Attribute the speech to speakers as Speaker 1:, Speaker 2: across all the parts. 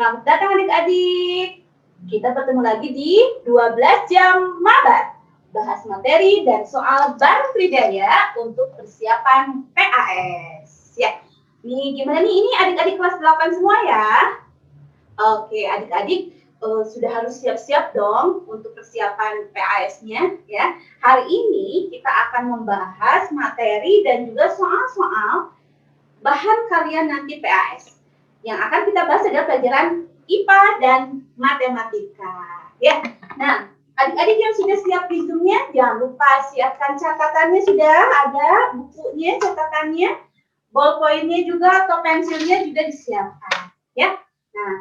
Speaker 1: Selamat datang adik-adik. Kita bertemu lagi di 12 jam mabar. Bahas materi dan soal bareng Tridaya untuk persiapan PAS. Ya, nih gimana nih? Ini adik-adik kelas 8 semua ya? Oke, adik-adik sudah harus siap-siap dong untuk persiapan PAS-nya ya. Hari ini kita akan membahas materi dan juga soal-soal bahan kalian nanti PAS. Yang akan kita bahas adalah pelajaran IPA dan matematika. Ya, nah adik-adik yang sudah siap di Zoom-nya, jangan lupa siapkan catatannya, sudah ada bukunya, catatannya, ballpoint-nya juga atau pensilnya juga disiapkan. Ya, nah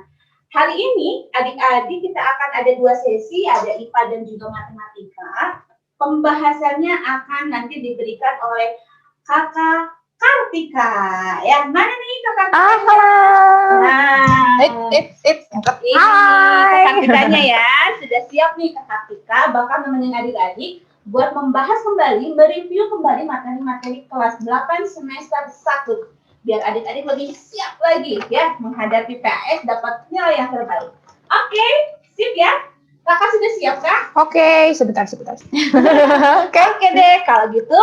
Speaker 1: hari ini adik-adik kita akan ada 2 sesi, ada IPA dan juga matematika. Pembahasannya akan nanti diberikan oleh Kakak Kartika. Ya, mana nih Kakak Kartika?
Speaker 2: Halo.
Speaker 1: Nah,
Speaker 2: Hai.
Speaker 1: Kakak Kartikanya ya, sudah siap nih Kakak Kartika bakal nemenin adik-adik buat membahas kembali, mereview kembali materi-materi kelas 8 semester 1. Biar adik-adik lebih siap lagi ya menghadapi PAS dapat nilai yang terbaik. Oke, sip ya? Kakak sudah siap kah?
Speaker 2: Oke, sebentar.
Speaker 1: Oke deh, kalau gitu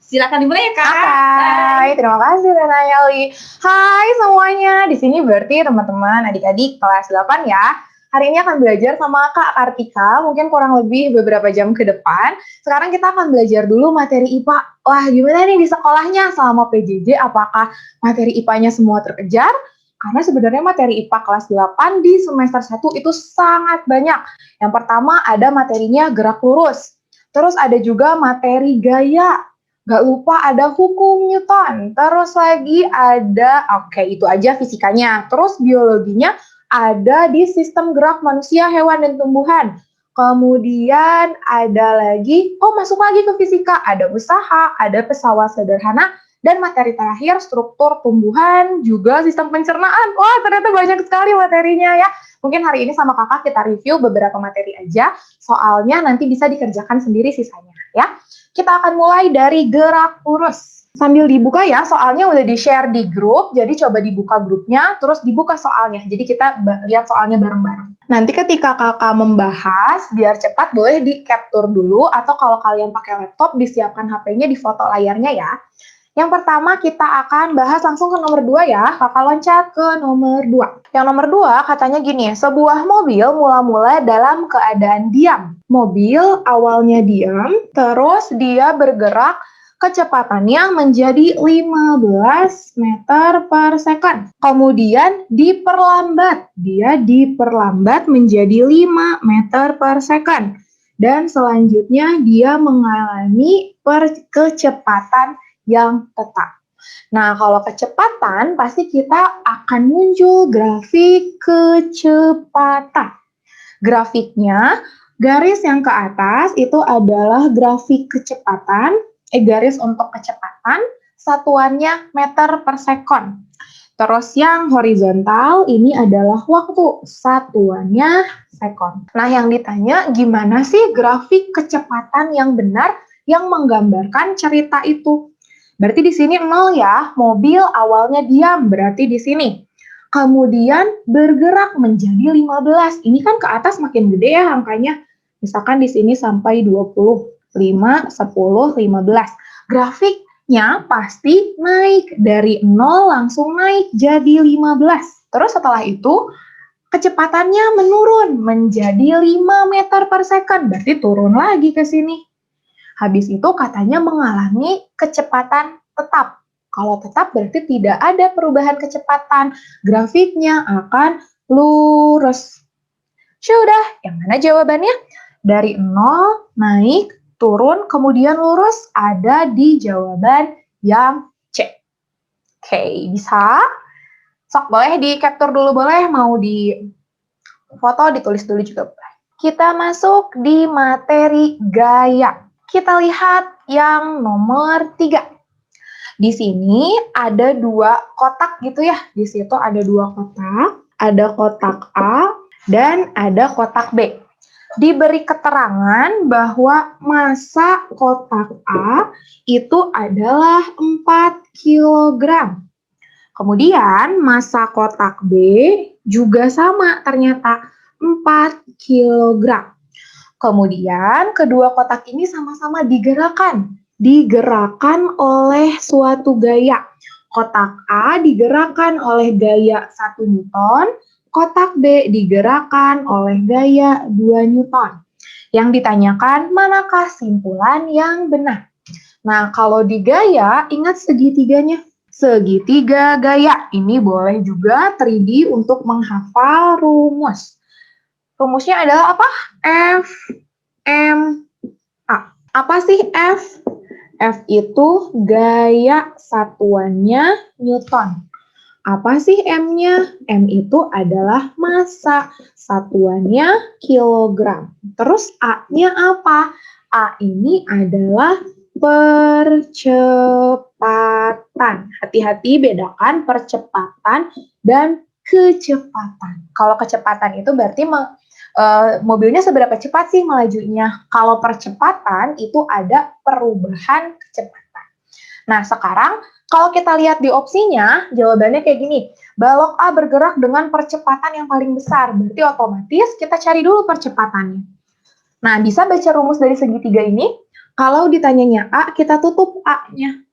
Speaker 1: silakan dimulai ya Kak.
Speaker 2: Hai, terima kasih Tante Yali. Hai semuanya, di sini berarti teman-teman adik-adik kelas 8 ya. Hari ini akan belajar sama Kak Kartika, mungkin kurang lebih beberapa jam ke depan. Sekarang kita akan belajar dulu materi IPA. Wah, gimana nih di sekolahnya selama PJJ? Apakah materi IPA-nya semua terkejar? Karena sebenarnya materi IPA kelas 8 di semester 1 itu sangat banyak. Yang pertama ada materinya gerak lurus. Terus ada juga materi gaya. Gak lupa ada hukum Newton. Terus lagi ada, itu aja fisikanya. Terus biologinya ada di sistem gerak manusia, hewan, dan tumbuhan. Kemudian ada lagi, masuk lagi ke fisika. Ada usaha, ada pesawat sederhana, dan materi terakhir struktur tumbuhan, juga sistem pencernaan. Wah, ternyata banyak sekali materinya ya. Mungkin hari ini sama kakak kita review beberapa materi aja, soalnya nanti bisa dikerjakan sendiri sisanya ya. Kita akan mulai dari gerak lurus. Sambil dibuka ya, soalnya udah di-share di grup, jadi coba dibuka grupnya, terus dibuka soalnya. Jadi kita lihat soalnya bareng-bareng. Nanti ketika kakak membahas, biar cepat boleh di-capture dulu, atau kalau kalian pakai laptop, disiapkan HP-nya, di foto layarnya ya. Yang pertama kita akan bahas langsung ke nomor 2 ya, kakak loncat ke nomor 2. Yang nomor 2 katanya gini, sebuah mobil mula-mula dalam keadaan diam. Mobil awalnya diam, terus dia bergerak kecepatannya menjadi 15 meter per second. Kemudian diperlambat, dia diperlambat menjadi 5 meter per second. Dan selanjutnya dia mengalami kecepatan yang tetap. Nah, kalau kecepatan, pasti kita akan muncul grafik kecepatan. Grafiknya, garis yang ke atas itu adalah grafik kecepatan, garis untuk kecepatan, satuannya meter per second. Terus yang horizontal ini adalah waktu, satuannya second. Nah, yang ditanya gimana sih grafik kecepatan yang benar yang menggambarkan cerita itu? Berarti di sini 0 ya, mobil awalnya diam, berarti di sini. Kemudian bergerak menjadi 15. Ini kan ke atas makin gede ya angkanya. Misalkan di sini sampai 20, 5, 10, 15. Grafiknya pasti naik dari 0 langsung naik jadi 15. Terus setelah itu kecepatannya menurun menjadi 5 meter per second. Berarti turun lagi ke sini. Habis itu katanya mengalami kecepatan tetap. Kalau tetap berarti tidak ada perubahan kecepatan. Grafiknya akan lurus. Sudah, yang mana jawabannya? Dari 0 naik, turun, kemudian lurus ada di jawaban yang C. Oke, bisa? Sok boleh di-capture dulu, boleh? Mau di foto, ditulis dulu juga boleh. Kita masuk di materi gaya. Kita lihat yang nomor 3. Di sini ada 2 kotak gitu ya. Di situ ada 2 kotak. Ada kotak A dan ada kotak B. Diberi keterangan bahwa massa kotak A itu adalah 4 kg. Kemudian massa kotak B juga sama ternyata 4 kilogram. Kemudian kedua kotak ini sama-sama digerakkan oleh suatu gaya. Kotak A digerakkan oleh gaya 1 Newton, kotak B digerakkan oleh gaya 2 Newton. Yang ditanyakan manakah simpulan yang benar? Nah, kalau di gaya, ingat segitiganya. Segitiga gaya, ini boleh juga 3D untuk menghafal rumus. Rumusnya adalah apa? F, M, A. Apa sih F? F itu gaya satuannya Newton. Apa sih M-nya? M itu adalah massa, satuannya kilogram. Terus A-nya apa? A ini adalah percepatan. Hati-hati bedakan percepatan dan kecepatan. Kalau kecepatan itu berarti mobilnya seberapa cepat sih melajunya. Kalau percepatan itu ada perubahan kecepatan. Nah, sekarang kalau kita lihat di opsinya, jawabannya kayak gini. Balok A bergerak dengan percepatan yang paling besar. Berarti otomatis kita cari dulu percepatannya. Nah, bisa baca rumus dari segitiga ini. Kalau ditanyanya A, kita tutup A-nya.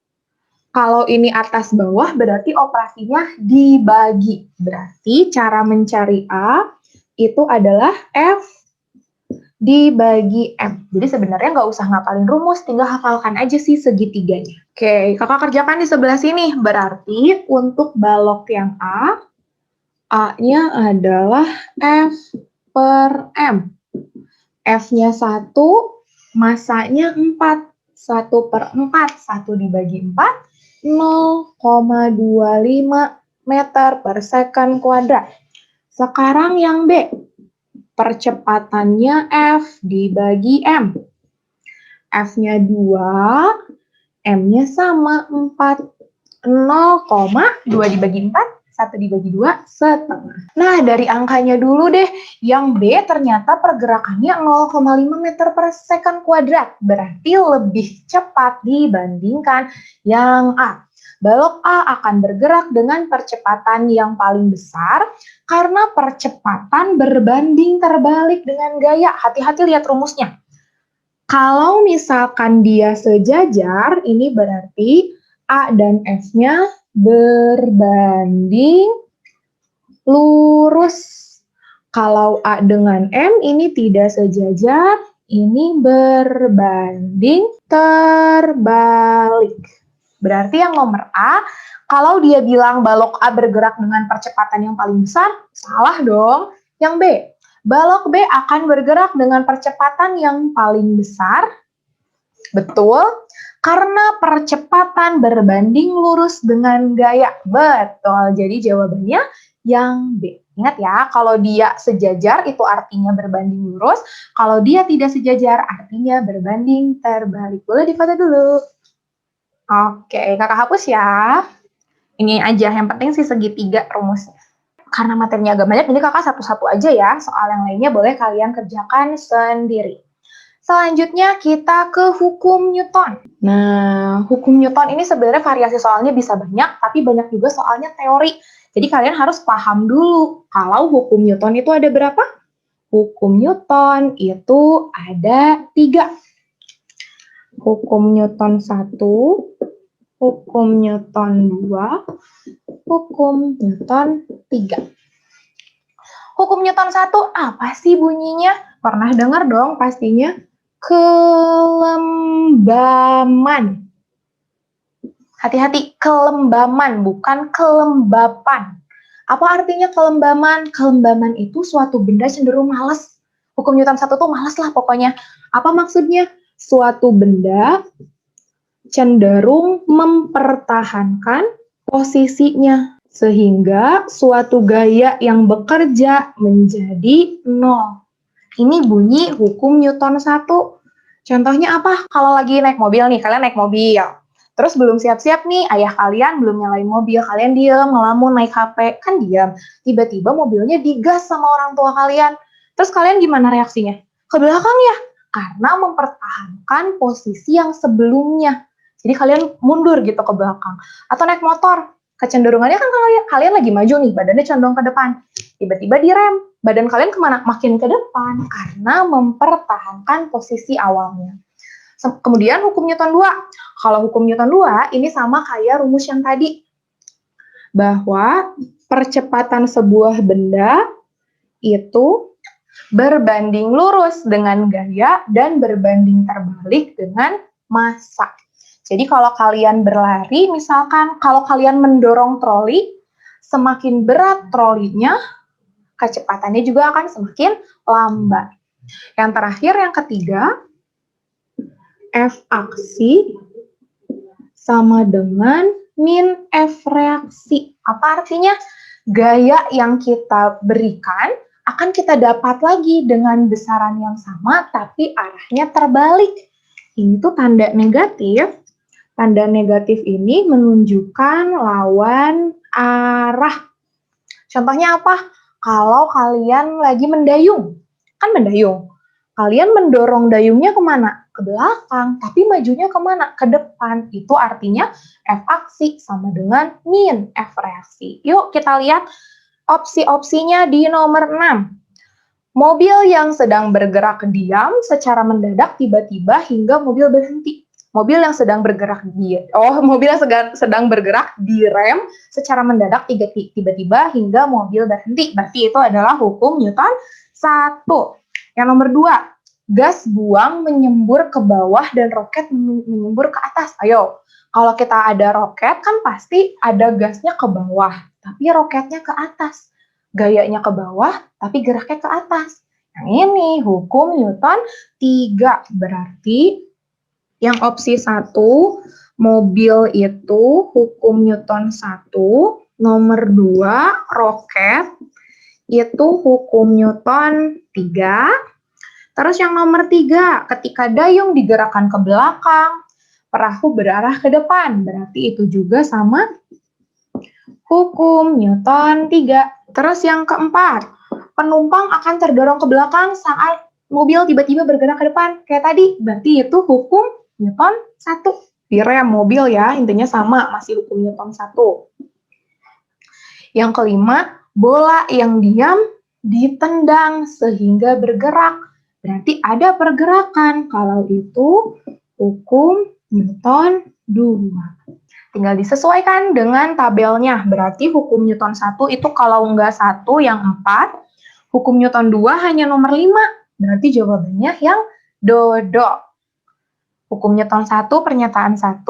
Speaker 2: Kalau ini atas bawah, berarti operasinya dibagi. Berarti cara mencari A itu adalah F dibagi M. Jadi sebenarnya nggak usah ngapalin rumus, tinggal hafalkan aja sih segitiganya. Oke, kakak kerjakan di sebelah sini. Berarti untuk balok yang A, A-nya adalah F per M. F-nya 1, massanya 4. 1 per 4, 1 dibagi 4, 0,25 meter per second kuadrat. Sekarang yang B, percepatannya F dibagi M. F-nya 2, M-nya sama 4. 0,2 dibagi 4, 1 dibagi 2, setengah. Nah, dari angkanya dulu deh. Yang B ternyata pergerakannya 0,5 meter per second kuadrat. Berarti lebih cepat dibandingkan yang A. Balok A akan bergerak dengan percepatan yang paling besar karena percepatan berbanding terbalik dengan gaya. Hati-hati lihat rumusnya. Kalau misalkan dia sejajar, ini berarti A dan F-nya berbanding lurus. Kalau A dengan M ini tidak sejajar, ini berbanding terbalik. Berarti yang nomor A, kalau dia bilang balok A bergerak dengan percepatan yang paling besar, salah dong. Yang B, balok B akan bergerak dengan percepatan yang paling besar. Betul, karena percepatan berbanding lurus dengan gaya. Betul, jadi jawabannya yang B. Ingat ya, kalau dia sejajar itu artinya berbanding lurus, kalau dia tidak sejajar artinya berbanding terbalik. Boleh difoto dulu. Oke, kakak hapus ya. Ini aja, yang penting sih segitiga rumusnya. Karena materinya agak banyak, jadi kakak satu-satu aja ya. Soal yang lainnya boleh kalian kerjakan sendiri. Selanjutnya kita ke hukum Newton. Nah, hukum Newton ini sebenarnya variasi soalnya bisa banyak, tapi banyak juga soalnya teori. Jadi kalian harus paham dulu kalau hukum Newton itu ada berapa? Hukum Newton itu ada 3. Hukum Newton 1, hukum Newton 2, hukum Newton 3. Hukum Newton 1 apa sih bunyinya? Pernah dengar dong pastinya? Kelembaman. Hati-hati, kelembaman bukan kelembapan. Apa artinya kelembaman? Kelembaman itu suatu benda cenderung malas. Hukum Newton 1 tuh malas lah pokoknya. Apa maksudnya? Suatu benda cenderung mempertahankan posisinya. Sehingga suatu gaya yang bekerja menjadi 0. Ini bunyi hukum Newton 1. Contohnya apa? Kalau lagi naik mobil nih, kalian naik mobil. Terus belum siap-siap nih, ayah kalian belum nyalain mobil, kalian diem, ngelamun, naik HP, kan diam. Tiba-tiba mobilnya digas sama orang tua kalian. Terus kalian gimana reaksinya? Ke belakang ya? Karena mempertahankan posisi yang sebelumnya. Jadi kalian mundur gitu ke belakang. Atau naik motor. Kecenderungannya kan kalian lagi maju nih, badannya condong ke depan. Tiba-tiba direm, badan kalian kemana? Makin ke depan, karena mempertahankan posisi awalnya. Kemudian hukum Newton 2. Kalau hukum Newton 2, ini sama kayak rumus yang tadi. Bahwa percepatan sebuah benda itu berbanding lurus dengan gaya dan berbanding terbalik dengan massa. Jadi kalau kalian berlari, misalkan kalau kalian mendorong troli, semakin berat trolinya, kecepatannya juga akan semakin lambat. Yang terakhir, yang ketiga, F aksi sama dengan min F reaksi. Apa artinya? Gaya yang kita berikan akan kita dapat lagi dengan besaran yang sama, tapi arahnya terbalik. Ini tuh tanda negatif. Tanda negatif ini menunjukkan lawan arah. Contohnya apa? Kalau kalian lagi mendayung, kan mendayung. Kalian mendorong dayungnya kemana? Ke belakang, tapi majunya kemana? Ke depan. Itu artinya F aksi sama dengan min F reaksi. Yuk kita lihat opsi-opsinya di nomor 6. Mobil yang sedang bergerak diam secara mendadak tiba-tiba hingga mobil berhenti. Mobil yang sedang bergerak sedang bergerak direm secara mendadak tiba-tiba hingga mobil berhenti. Berarti itu adalah hukum Newton 1. Yang nomor 2, gas buang menyembur ke bawah dan roket menyembur ke atas. Ayo, kalau kita ada roket kan pasti ada gasnya ke bawah, tapi roketnya ke atas. Gayanya ke bawah, tapi geraknya ke atas. Yang ini hukum Newton 3. Berarti yang opsi 1, mobil itu hukum Newton 1. Nomor 2, roket itu hukum Newton 3. Terus yang nomor 3, ketika dayung digerakkan ke belakang, perahu berarah ke depan. Berarti itu juga sama hukum Newton 3. Terus yang keempat, penumpang akan terdorong ke belakang saat mobil tiba-tiba bergerak ke depan. Kayak tadi, berarti itu hukum Newton 1. Direm mobil ya, intinya sama, masih hukum Newton 1. Yang kelima, bola yang diam ditendang sehingga bergerak. Berarti ada pergerakan. Kalau itu hukum Newton 2. Tinggal disesuaikan dengan tabelnya. Berarti hukum Newton 1 itu kalau nggak 1 yang 4, hukum Newton 2 hanya nomor 5. Berarti jawabannya yang dodok. Hukum Newton 1 pernyataan 1,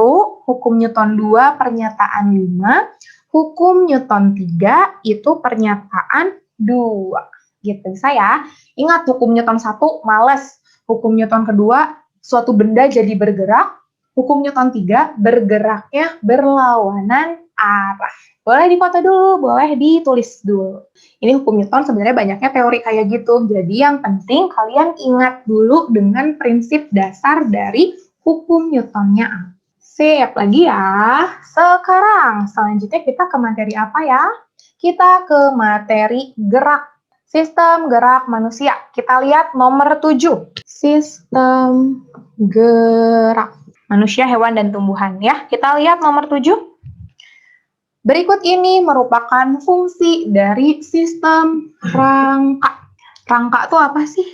Speaker 2: hukum Newton 2 pernyataan 5, hukum Newton 3 itu pernyataan 2. Gitu saya. Ingat hukum Newton 1 males, hukum Newton kedua suatu benda jadi bergerak, hukum Newton 3 bergeraknya berlawanan arah. Boleh dipoto dulu, boleh ditulis dulu. Ini hukum Newton sebenarnya banyaknya teori kayak gitu. Jadi yang penting kalian ingat dulu dengan prinsip dasar dari hukum Newtonnya. Sip, lagi ya. Sekarang, selanjutnya kita ke materi apa ya? Kita ke materi gerak. Sistem gerak manusia. Kita lihat nomor 7. Sistem gerak manusia, hewan, dan tumbuhan. Ya, kita lihat nomor 7. Berikut ini merupakan fungsi dari sistem rangka. Rangka itu apa sih?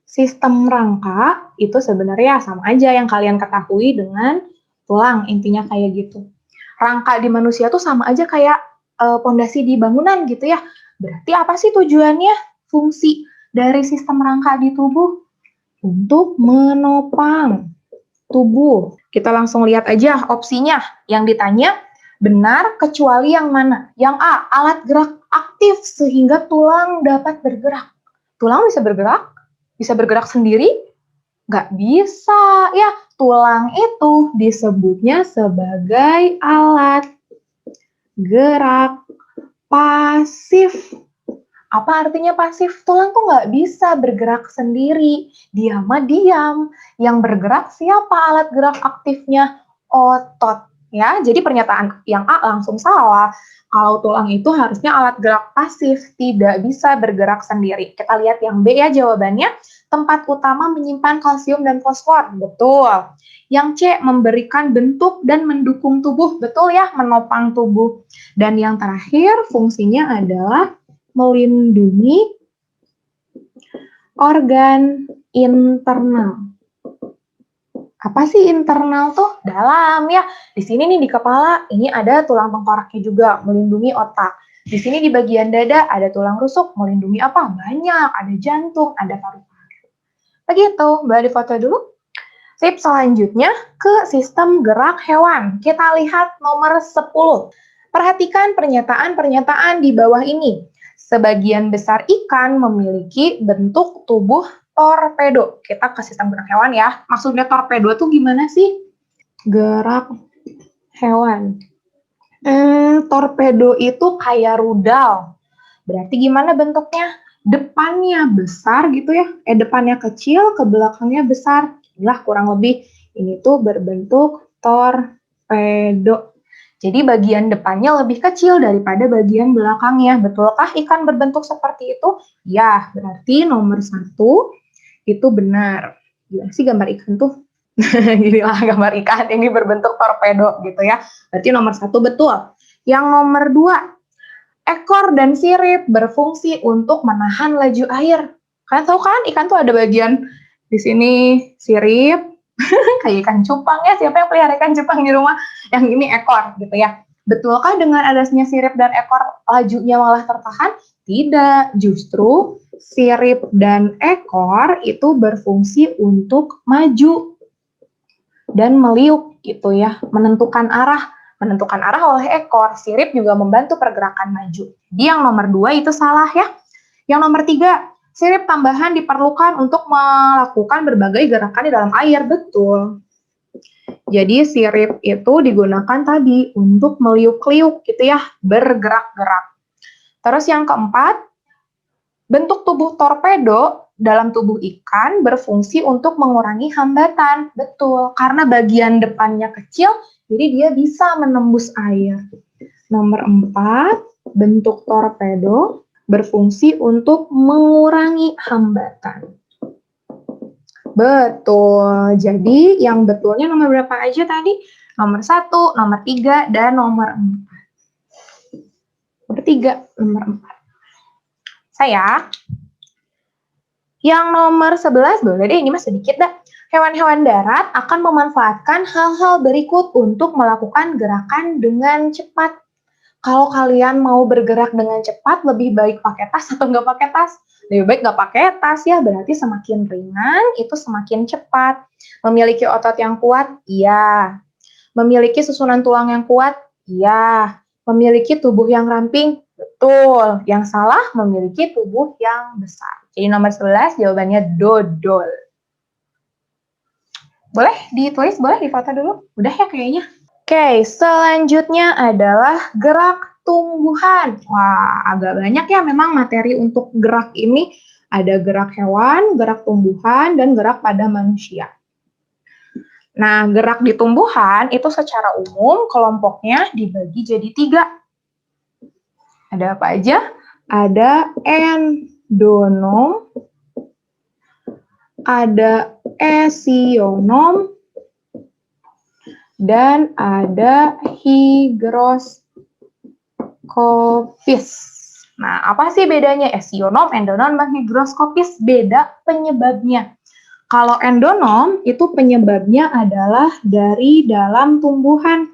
Speaker 2: Sistem rangka itu sebenarnya sama aja yang kalian ketahui dengan tulang, intinya kayak gitu. Rangka di manusia tuh sama aja kayak pondasi di bangunan gitu ya. Berarti apa sih tujuannya? Fungsi dari sistem rangka di tubuh? Untuk menopang tubuh. Kita langsung lihat aja opsinya. Yang ditanya, benar kecuali yang mana? Yang A, alat gerak aktif sehingga tulang dapat bergerak. Tulang bisa bergerak? Bisa bergerak sendiri? Nggak bisa. Ya, tulang itu disebutnya sebagai alat gerak pasif. Apa artinya pasif? Tulang tuh nggak bisa bergerak sendiri. Dia mah diam. Yang bergerak siapa alat gerak aktifnya? Otot. Ya, jadi pernyataan yang A langsung salah. Kalau tulang itu harusnya alat gerak pasif, tidak bisa bergerak sendiri. Kita lihat yang B ya jawabannya. Tempat utama menyimpan kalsium dan fosfor. Betul. Yang C, memberikan bentuk dan mendukung tubuh. Betul ya, menopang tubuh. Dan yang terakhir, fungsinya adalah melindungi organ internal. Apa sih internal tuh? Dalam ya. Di sini nih di kepala, ini ada tulang tengkoraknya juga, melindungi otak. Di sini di bagian dada ada tulang rusuk, melindungi apa? Banyak, ada jantung, ada paru-paru. Begitu, Mbak di foto dulu. Sip, selanjutnya ke sistem gerak hewan. Kita lihat nomor 10. Perhatikan pernyataan-pernyataan di bawah ini. Sebagian besar ikan memiliki bentuk tubuh torpedo. Kita ke sistem gerak hewan ya. Maksudnya torpedo tuh gimana sih? Gerak hewan. Torpedo itu kayak rudal. Berarti gimana bentuknya? Depannya besar gitu ya. Depannya kecil, ke belakangnya besar. Inilah kurang lebih ini tuh berbentuk torpedo. Jadi bagian depannya lebih kecil daripada bagian belakangnya. Betulkah ikan berbentuk seperti itu? Ya, berarti nomor 1 itu benar. Gimana sih gambar ikan tuh? Inilah gambar ikan ini berbentuk torpedo gitu ya. Berarti nomor 1 betul. Yang nomor 2, ekor dan sirip berfungsi untuk menahan laju air. Kalian tahu kan ikan tuh ada bagian di sini sirip, kayak ikan cupang ya. Siapa yang pelihara ikan cupang di rumah? Yang ini ekor gitu ya. Betulkah dengan adanya sirip dan ekor lajunya malah tertahan? Tidak, justru sirip dan ekor itu berfungsi untuk maju dan meliuk gitu ya, menentukan arah oleh ekor. Sirip juga membantu pergerakan maju. Jadi yang nomor 2 itu salah ya. Yang nomor 3, sirip tambahan diperlukan untuk melakukan berbagai gerakan di dalam air. Betul. Jadi sirip itu digunakan tadi untuk meliuk-liuk gitu ya, bergerak-gerak. Terus yang keempat, bentuk tubuh torpedo dalam tubuh ikan berfungsi untuk mengurangi hambatan. Betul, karena bagian depannya kecil, jadi dia bisa menembus air. Nomor 4, bentuk torpedo berfungsi untuk mengurangi hambatan. Betul, jadi yang betulnya nomor berapa aja tadi? Nomor 1, nomor 3, dan nomor 4. Nomor 3, nomor 4. Saya, yang nomor 11, boleh deh, ini mas sedikit dah. Hewan-hewan darat akan memanfaatkan hal-hal berikut untuk melakukan gerakan dengan cepat. Kalau kalian mau bergerak dengan cepat, lebih baik pakai tas atau nggak pakai tas? Lebih baik nggak pakai tas ya, berarti semakin ringan, itu semakin cepat. Memiliki otot yang kuat? Iya. Memiliki susunan tulang yang kuat? Iya. Memiliki tubuh yang ramping? Betul. Yang salah, memiliki tubuh yang besar. Jadi nomor 11 jawabannya dodol. Boleh ditulis, boleh difoto dulu? Udah ya kayaknya. Oke, selanjutnya adalah gerak tumbuhan. Wah, agak banyak ya memang materi untuk gerak ini. Ada gerak hewan, gerak tumbuhan, dan gerak pada manusia. Nah, gerak di tumbuhan itu secara umum kelompoknya dibagi jadi 3. Ada apa aja? Ada endonom, ada esionom, dan ada higroskopis. Nah, apa sih bedanya esionom, endonom, dan higroskopis? Beda penyebabnya. Kalau endonom itu penyebabnya adalah dari dalam tumbuhan.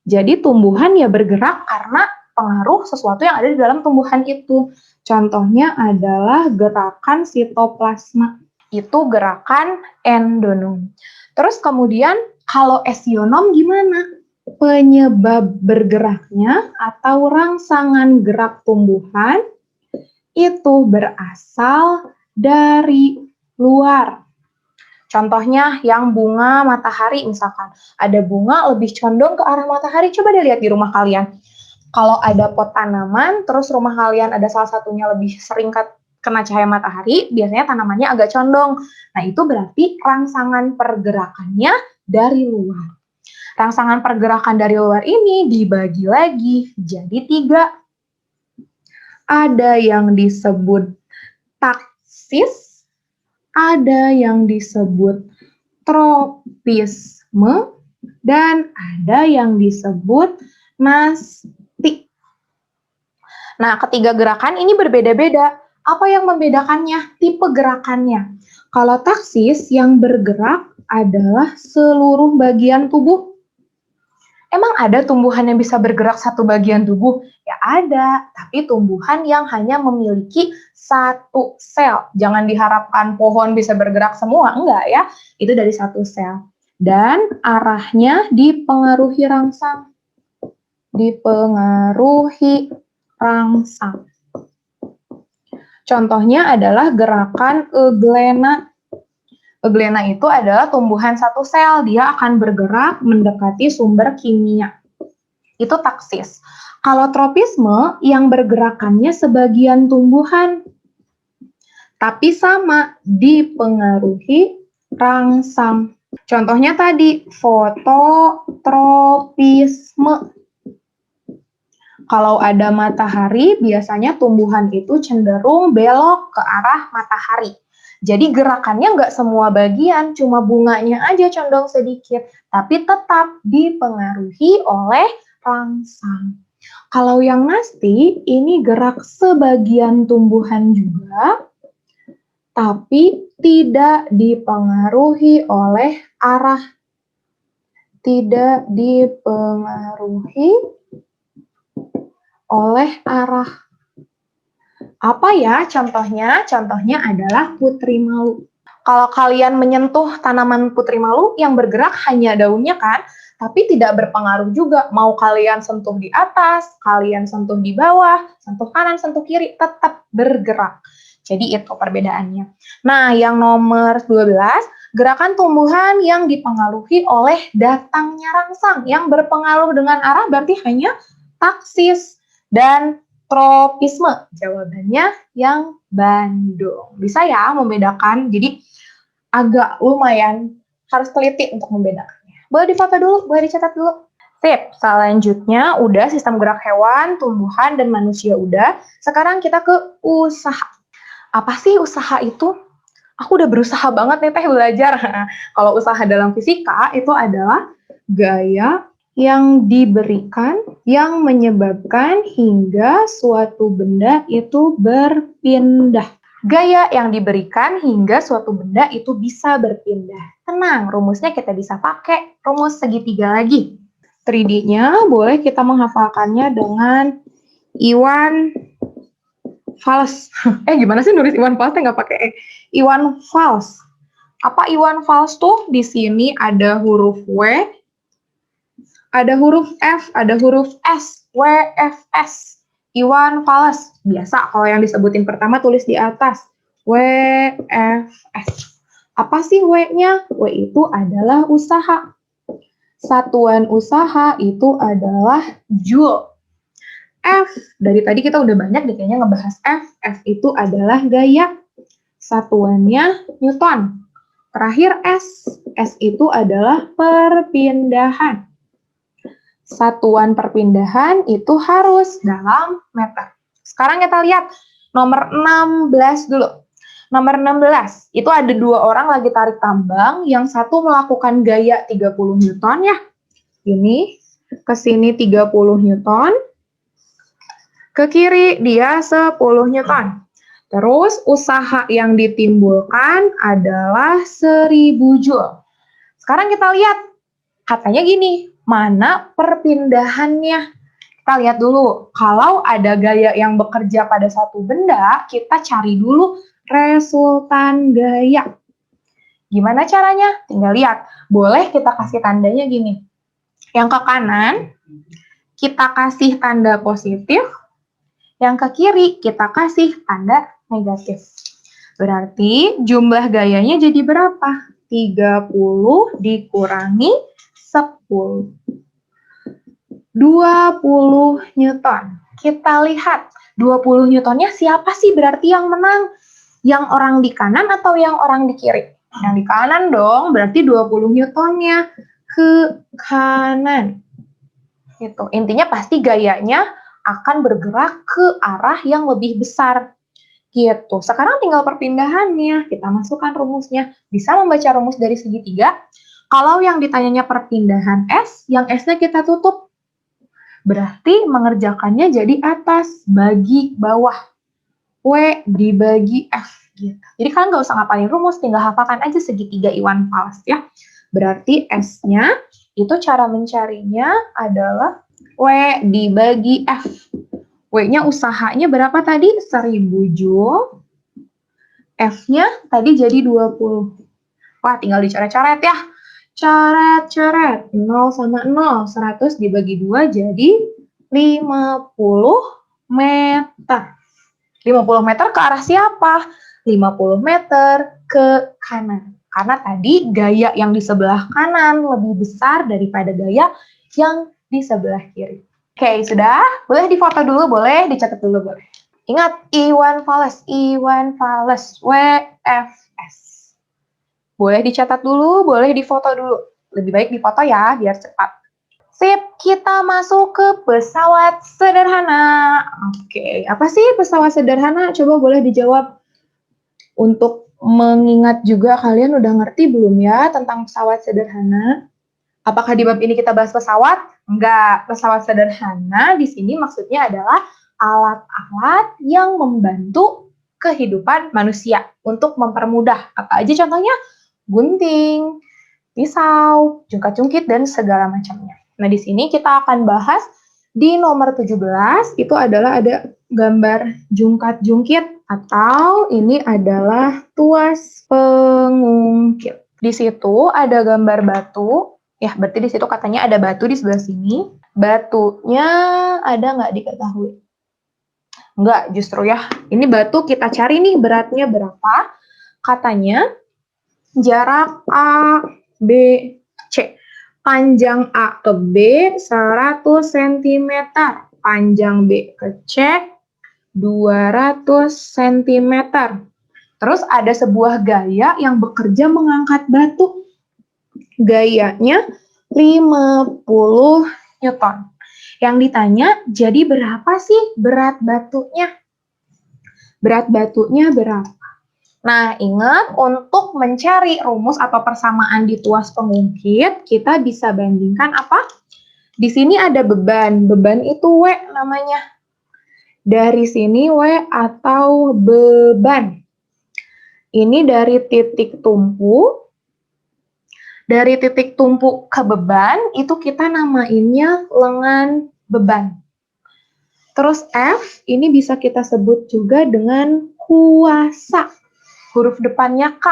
Speaker 2: Jadi tumbuhan ya bergerak karena pengaruh sesuatu yang ada di dalam tumbuhan itu. Contohnya adalah gerakan sitoplasma. Itu gerakan endonom. Terus kemudian kalau esionom gimana? Penyebab bergeraknya atau rangsangan gerak tumbuhan itu berasal dari luar. Contohnya yang bunga matahari misalkan. Ada bunga lebih condong ke arah matahari. Coba deh lihat di rumah kalian. Kalau ada pot tanaman, terus rumah kalian ada salah satunya lebih sering kena cahaya matahari, biasanya tanamannya agak condong. Nah, itu berarti rangsangan pergerakannya dari luar. Rangsangan pergerakan dari luar ini dibagi lagi jadi 3. Ada yang disebut taksis, ada yang disebut tropisme, dan ada yang disebut nasti. Nah, ketiga gerakan ini berbeda-beda. Apa yang membedakannya? Tipe gerakannya. Kalau taksis yang bergerak adalah seluruh bagian tubuh. Emang ada tumbuhan yang bisa bergerak satu bagian tubuh? Ya ada, tapi tumbuhan yang hanya memiliki satu sel. Jangan diharapkan pohon bisa bergerak semua, enggak ya. Itu dari satu sel. Dan arahnya dipengaruhi rangsang. Dipengaruhi rangsang. Contohnya adalah gerakan euglena. Euglena itu adalah tumbuhan satu sel, dia akan bergerak mendekati sumber kimia. Itu taksis. Kalau tropisme, yang bergerakannya sebagian tumbuhan, tapi sama, dipengaruhi rangsang. Contohnya tadi, fototropisme. Kalau ada matahari, biasanya tumbuhan itu cenderung belok ke arah matahari. Jadi gerakannya nggak semua bagian, cuma bunganya aja condong sedikit, tapi tetap dipengaruhi oleh rangsang. Kalau yang nasti, ini gerak sebagian tumbuhan juga, tapi tidak dipengaruhi oleh arah. Tidak dipengaruhi oleh arah. Apa ya contohnya? Contohnya adalah putri malu. Kalau kalian menyentuh tanaman putri malu yang bergerak hanya daunnya kan, tapi tidak berpengaruh juga. Mau kalian sentuh di atas, kalian sentuh di bawah, sentuh kanan, sentuh kiri, tetap bergerak. Jadi itu perbedaannya. Nah, yang nomor 12, gerakan tumbuhan yang dipengaruhi oleh datangnya rangsang. Yang berpengaruh dengan arah berarti hanya taksis dan tropisme. Jawabannya yang Bandung. Bisa ya membedakan, jadi agak lumayan harus teliti untuk membedakannya. Boleh difoto dulu, boleh dicatat dulu. Sip, selanjutnya udah sistem gerak hewan, tumbuhan, dan manusia udah. Sekarang kita ke usaha. Apa sih usaha itu? Aku udah berusaha banget nih Teh belajar. Kalau usaha dalam fisika itu adalah gaya yang diberikan, yang menyebabkan hingga suatu benda itu berpindah. Gaya yang diberikan hingga suatu benda itu bisa berpindah. Tenang, rumusnya kita bisa pakai rumus segitiga lagi. 3D-nya boleh kita menghafalkannya dengan Iwan Fals. Gimana sih nulis Iwan Fals? Nggak pakai E. Iwan Fals. Apa Iwan Fals tuh? Di sini ada huruf W, ada huruf F, ada huruf S, W, F, S. Iwan Fals. Biasa kalau yang disebutin pertama tulis di atas. W, F, S. Apa sih W-nya? W itu adalah usaha. Satuan usaha itu adalah joule. F, dari tadi kita udah banyak deh kayaknya ngebahas F. F itu adalah gaya. Satuannya Newton. Terakhir S. S itu adalah perpindahan. Satuan perpindahan itu harus dalam meter. Sekarang kita lihat nomor 16 dulu. Nomor 16, itu ada 2 orang lagi tarik tambang, yang satu melakukan gaya 30 Newton ya. Ini, ke sini 30 Newton, ke kiri dia 10 Newton. Terus usaha yang ditimbulkan adalah 1000 Joule. Sekarang kita lihat, katanya gini, mana perpindahannya? Kita lihat dulu, kalau ada gaya yang bekerja pada satu benda, kita cari dulu resultan gaya. Gimana caranya? Tinggal lihat. Boleh kita kasih tandanya gini. Yang ke kanan, kita kasih tanda positif. Yang ke kiri, kita kasih tanda negatif. Berarti jumlah gayanya jadi berapa? 30 dikurangi 10. 20 Newton. Kita lihat, 20 Newtonnya siapa sih berarti yang menang? Yang orang di kanan atau yang orang di kiri? Yang di kanan dong, berarti 20 Newtonnya. ke kanan. Gitu. Intinya pasti gayanya akan bergerak ke arah yang lebih besar. Gitu. Sekarang tinggal perpindahannya. Kita masukkan rumusnya. Bisa membaca rumus dari segitiga. Kalau yang ditanyanya perpindahan S, yang S-nya kita tutup. Berarti mengerjakannya jadi atas, bagi bawah. W dibagi F. Gitu. Jadi kalian nggak usah ngapalin rumus, tinggal hafalkan aja segitiga Iwan Fals ya. Berarti S-nya itu cara mencarinya adalah W dibagi F. W-nya usahanya berapa tadi? 1000 Joule. F-nya tadi jadi 20. Wah, tinggal dicoret-coret ya. Coret-coret. 0 sama 0. 100 dibagi 2 jadi 50 meter. 50 meter ke arah siapa? 50 meter ke kanan. Karena tadi gaya yang di sebelah kanan lebih besar daripada gaya yang di sebelah kiri. Oke, sudah? Boleh difoto dulu, boleh dicatat dulu, boleh. Ingat, Iwan Fals, WFS. Boleh dicatat dulu, boleh difoto dulu. Lebih baik difoto ya, biar cepat. Sip, kita masuk ke pesawat sederhana. Oke, apa sih pesawat sederhana? Coba boleh dijawab. Untuk mengingat juga kalian udah ngerti belum ya tentang pesawat sederhana? Apakah di bab ini kita bahas pesawat? Enggak, pesawat sederhana di sini maksudnya adalah alat-alat yang membantu kehidupan manusia untuk mempermudah. Apa aja contohnya? Gunting, pisau, jungkat-jungkit, dan segala macamnya. Nah, di sini kita akan bahas di nomor 17, itu adalah ada gambar jungkat-jungkit, atau ini adalah tuas pengungkit. Di situ ada gambar batu, ya berarti di situ katanya ada batu di sebelah sini. Batunya ada nggak diketahui? Nggak, justru ya. Ini batu kita cari nih beratnya berapa. Katanya jarak A, B, C. Panjang A ke B 100 cm. Panjang B ke C 200 cm. Terus ada sebuah gaya yang bekerja mengangkat batu. Gayanya 50 Newton. Yang ditanya, jadi berapa sih berat batunya? Berat batunya berapa? Nah, ingat untuk mencari rumus atau persamaan di tuas pengungkit, kita bisa bandingkan apa? Di sini ada beban. Beban itu W namanya. Dari sini W atau beban. Ini dari titik tumpu. Dari titik tumpu ke beban, itu kita namainnya lengan beban. Terus F, ini bisa kita sebut juga dengan kuasa. Huruf depannya K.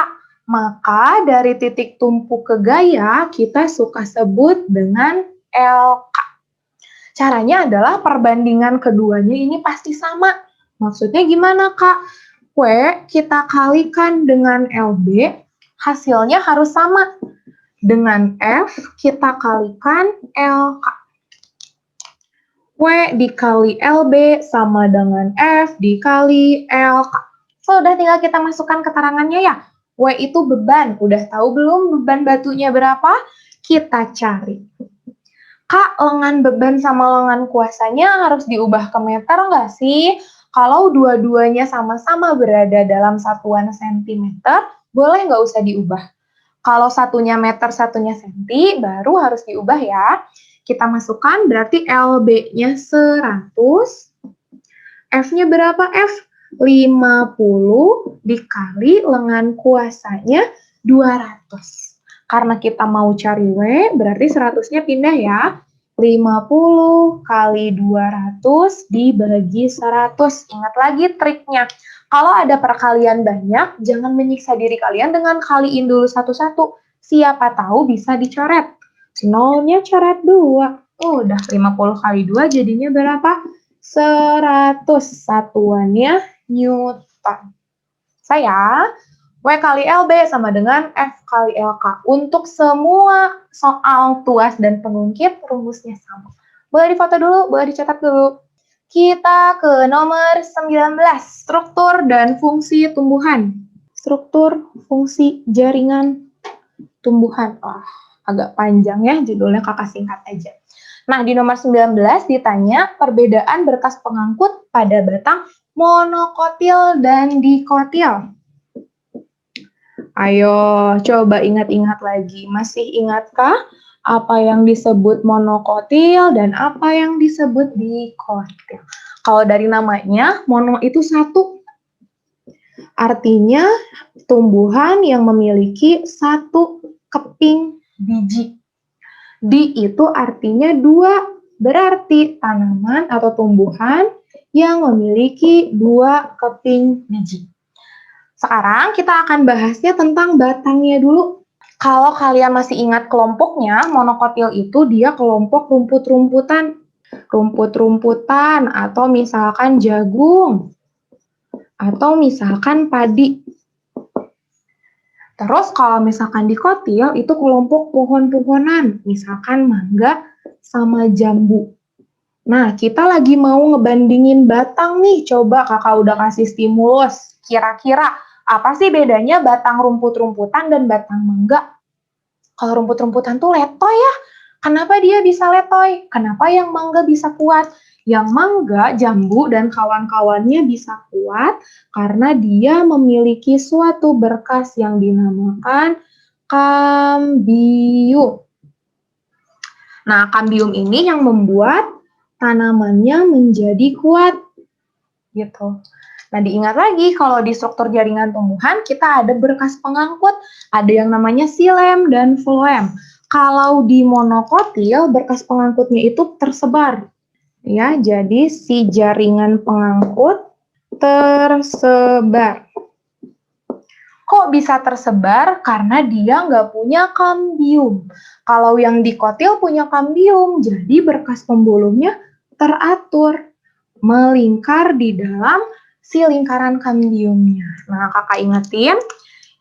Speaker 2: Maka dari titik tumpu ke gaya, kita suka sebut dengan LK. Caranya adalah perbandingan keduanya ini pasti sama. Maksudnya gimana, Kak? W kita kalikan dengan LB, hasilnya harus sama. Dengan F, kita kalikan LK. W dikali LB sama dengan F dikali LK. So, udah tinggal kita masukkan keterangannya ya. W itu beban. Udah tahu belum beban batunya berapa? Kita cari. Kak, lengan beban sama lengan kuasanya harus diubah ke meter nggak sih? Kalau dua-duanya sama-sama berada dalam satuan sentimeter, boleh nggak usah diubah. Kalau satunya meter, satunya senti, baru harus diubah ya. Kita masukkan berarti LB-nya 100. F-nya berapa F? 50 dikali lengan kuasanya 200. Karena kita mau cari W, berarti 100-nya pindah ya. 50 kali 200 dibagi 100. Ingat lagi triknya. Kalau ada perkalian banyak, jangan menyiksa diri kalian dengan kaliin dulu satu-satu. Siapa tahu bisa dicoret. Nolnya coret 2. Udah 50 kali 2 jadinya berapa? 100. Satuannya Newton. Saya, W kali LB sama dengan F kali LK. Untuk semua soal tuas dan pengungkit, rumusnya sama. Boleh difoto dulu, boleh dicatat dulu. Kita ke nomor 19, struktur dan fungsi tumbuhan. Struktur, fungsi, jaringan, tumbuhan. Wah, agak panjang ya judulnya, kakak singkat aja. Nah, di nomor 19 ditanya perbedaan berkas pengangkut pada batang monokotil dan dikotil. Ayo, coba ingat-ingat lagi. Masih ingatkah apa yang disebut monokotil dan apa yang disebut dikotil? Kalau dari namanya, mono itu satu. Artinya tumbuhan yang memiliki satu keping biji. Di itu artinya dua, berarti tanaman atau tumbuhan yang memiliki dua keping biji. Sekarang kita akan bahasnya tentang batangnya dulu. Kalau kalian masih ingat kelompoknya, monokotil itu dia kelompok rumput-rumputan. Rumput-rumputan atau misalkan jagung. Atau misalkan padi. Terus kalau misalkan dikotil itu kelompok pohon-pohonan, misalkan mangga sama jambu. Nah, kita lagi mau ngebandingin batang nih, coba kakak udah kasih stimulus. Kira-kira apa sih bedanya batang rumput-rumputan dan batang mangga? Kalau rumput-rumputan tuh letoy ya. Kenapa dia bisa letoy? Kenapa yang mangga bisa kuat? Yang mangga, jambu, dan kawan-kawannya bisa kuat karena dia memiliki suatu berkas yang dinamakan kambium. Nah, kambium ini yang membuat tanamannya menjadi kuat. Gitu. Nah, diingat lagi kalau di struktur jaringan tumbuhan kita ada berkas pengangkut, ada yang namanya xilem dan floem. Kalau di monokotil berkas pengangkutnya itu tersebar. Ya, jadi si jaringan pengangkut tersebar. Kok bisa tersebar? Karena dia nggak punya kambium. Kalau yang dikotil punya kambium, jadi berkas pembuluhnya teratur, melingkar di dalam si lingkaran kambiumnya. Nah, kakak ingetin,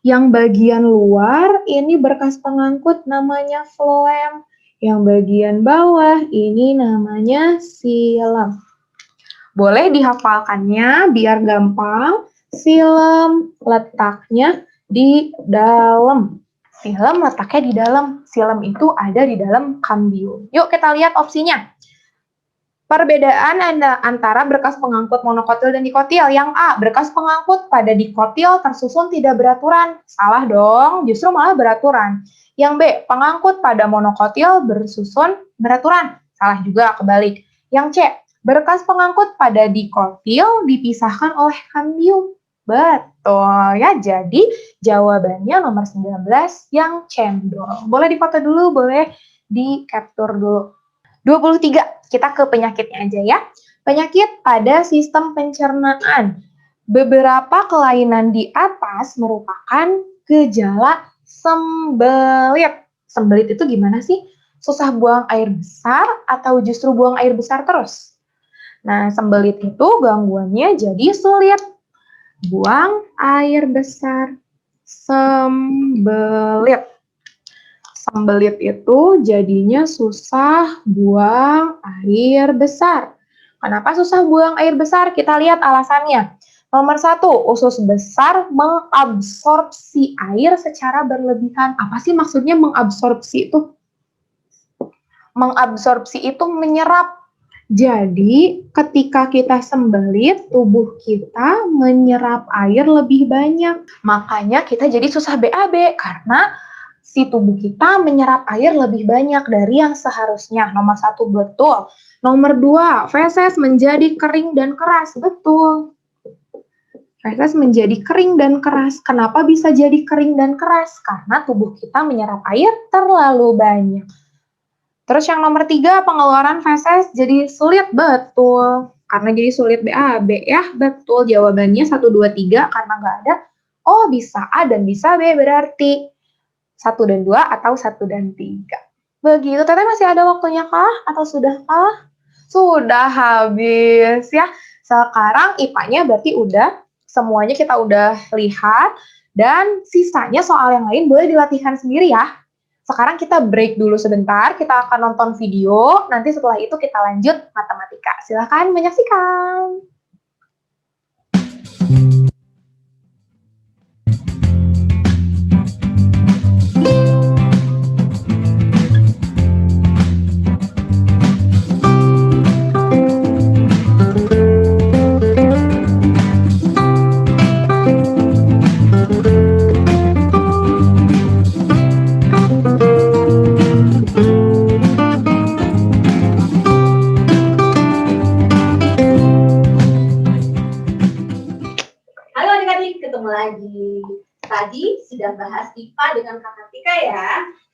Speaker 2: yang bagian luar ini berkas pengangkut namanya floem. Yang bagian bawah ini namanya xilem. Boleh dihafalkannya biar gampang. Xilem letaknya di dalam. Xilem letaknya di dalam. Xilem itu ada di dalam kambium. Yuk kita lihat opsinya. Perbedaan antara berkas pengangkut monokotil dan dikotil. Yang A, berkas pengangkut pada dikotil tersusun tidak beraturan. Salah dong, justru malah beraturan. Yang B, pengangkut pada monokotil bersusun beraturan. Salah juga, kebalik. Yang C, berkas pengangkut pada dikotil dipisahkan oleh kambium. Betul ya, jadi jawabannya nomor 19 yang cendol. Boleh difoto dulu, boleh di-capture dulu. 23, kita ke penyakitnya aja ya. Penyakit pada sistem pencernaan. Beberapa kelainan di atas merupakan gejala sembelit. Sembelit itu gimana sih? Susah buang air besar atau justru buang air besar terus? Nah, sembelit itu gangguannya jadi sulit buang air besar. Sembelit. Sembelit itu jadinya susah buang air besar. Kenapa susah buang air besar? Kita lihat alasannya. Nomor 1, usus besar mengabsorpsi air secara berlebihan. Apa sih maksudnya mengabsorpsi itu? Mengabsorpsi itu menyerap. Jadi, ketika kita sembelit, tubuh kita menyerap air lebih banyak. Makanya kita jadi susah BAB karena si tubuh kita menyerap air lebih banyak dari yang seharusnya. Nomor 1 betul. Nomor 2, feses menjadi kering dan keras. Betul. Feses menjadi kering dan keras. Kenapa bisa jadi kering dan keras? Karena tubuh kita menyerap air terlalu banyak. Terus yang nomor 3, pengeluaran feses jadi sulit. Betul. Karena jadi sulit BAB ya. Betul, jawabannya 1, 2, 3 karena nggak ada. Oh, bisa A dan bisa B berarti 1 dan 2 atau 1 dan 3. Begitu, Teteh masih ada waktunya kah? Atau sudah kah? Sudah habis ya. Sekarang IPA-nya berarti udah, semuanya kita udah lihat. Dan sisanya soal yang lain boleh dilatihkan sendiri ya. Sekarang kita break dulu sebentar, kita akan nonton video. Nanti setelah itu kita lanjut matematika. Silahkan menyaksikan.
Speaker 1: adik-adik. Tadi sudah bahas IPA dengan Kak Kartika ya.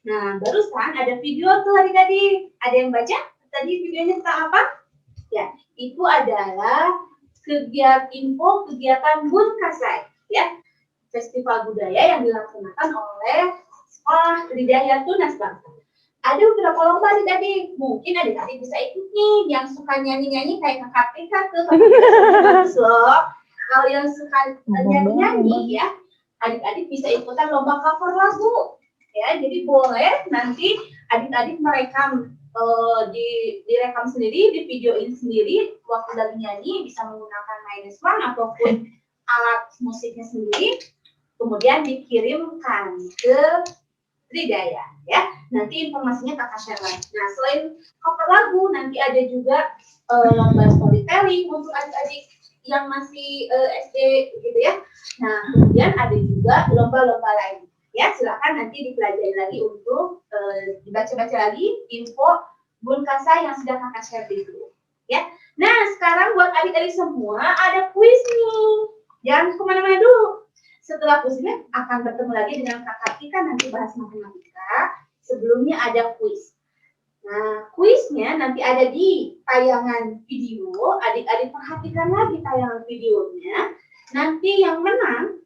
Speaker 1: Nah, barusan ada video tuh adik-adik. Ada yang baca? Tadi videonya tentang apa? Ya, itu adalah kegiatan Bun Kasai, ya. Festival budaya yang dilaksanakan oleh Sekolah Tridaya Tunas Bangsa. Ada beberapa lomba adik-adik. Mungkin adik-adik bisa ikut nih. Yang suka nyanyi-nyanyi kayak Kak Kartika tuh. Bagus loh. Kalau yang suka nyanyi-nyanyi ya, adik-adik bisa ikutan lomba cover lagu. Ya, jadi boleh nanti adik-adik merekam direkam sendiri, di videoin sendiri waktu lagi nyanyi, bisa menggunakan -1 ataupun alat musiknya sendiri, kemudian dikirimkan ke Tridaya, ya. Nanti informasinya Kakak share lagi. Nah, selain cover lagu, nanti ada juga lomba storytelling untuk adik-adik yang masih SD gitu ya. Nah, kemudian ada juga lomba-lomba lain. Ya, silakan nanti dipelajari lagi untuk dibaca-baca lagi info Bun Kasai yang sudah Kakak share dulu. Ya. Nah, sekarang buat adik-adik semua ada kuis nih. Jangan kemana-mana dulu. Setelah kuisnya akan bertemu lagi dengan Kak Kartika nanti bahas matematika. Sebelumnya ada kuis. Nah, kuisnya nanti ada di tayangan video. Adik-adik perhatikan lagi tayangan videonya. Nanti yang menang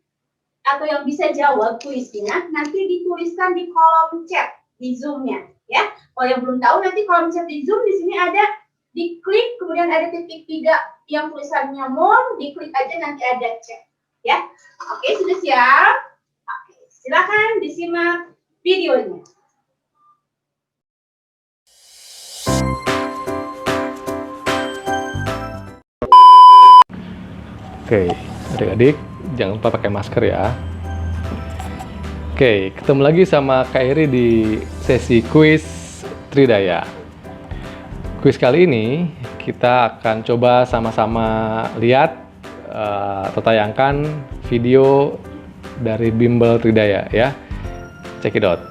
Speaker 1: atau yang bisa jawab kuisnya nanti dituliskan di kolom chat di Zoom-nya, ya. Kalau yang belum tahu nanti kolom chat di Zoom di sini ada, diklik kemudian ada titik 3 yang tulisannya more, diklik aja nanti ada chat, ya. Oke, sudah siap? Oke, silakan disimak videonya.
Speaker 3: Oke, adik-adik jangan lupa pakai masker ya. Oke, ketemu lagi sama Kak Eri di sesi kuis Tridaya. Kuis kali ini kita akan coba sama-sama lihat atau tayangkan video dari bimbel Tridaya ya. Check it out.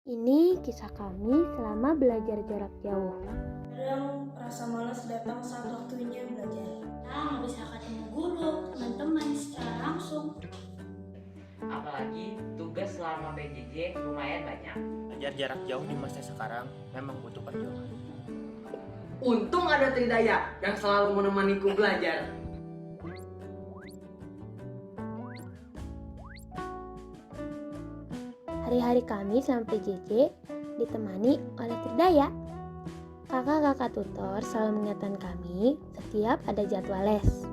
Speaker 4: Ini kisah kami selama belajar jarak jauh.
Speaker 5: Kadang rasa malas datang saat waktunya belajar. Nggak bisa ketemu guru, teman-teman secara langsung.
Speaker 6: Apalagi tugas selama PJJ lumayan banyak.
Speaker 7: Belajar jarak jauh di masa sekarang memang butuh perjuangan.
Speaker 8: Untung ada Tridaya yang selalu menemaniku belajar.
Speaker 4: Hari-hari kami selama PJJ ditemani oleh Tridaya. Kakak-kakak tutor selalu mengingatkan kami setiap ada jadwal les.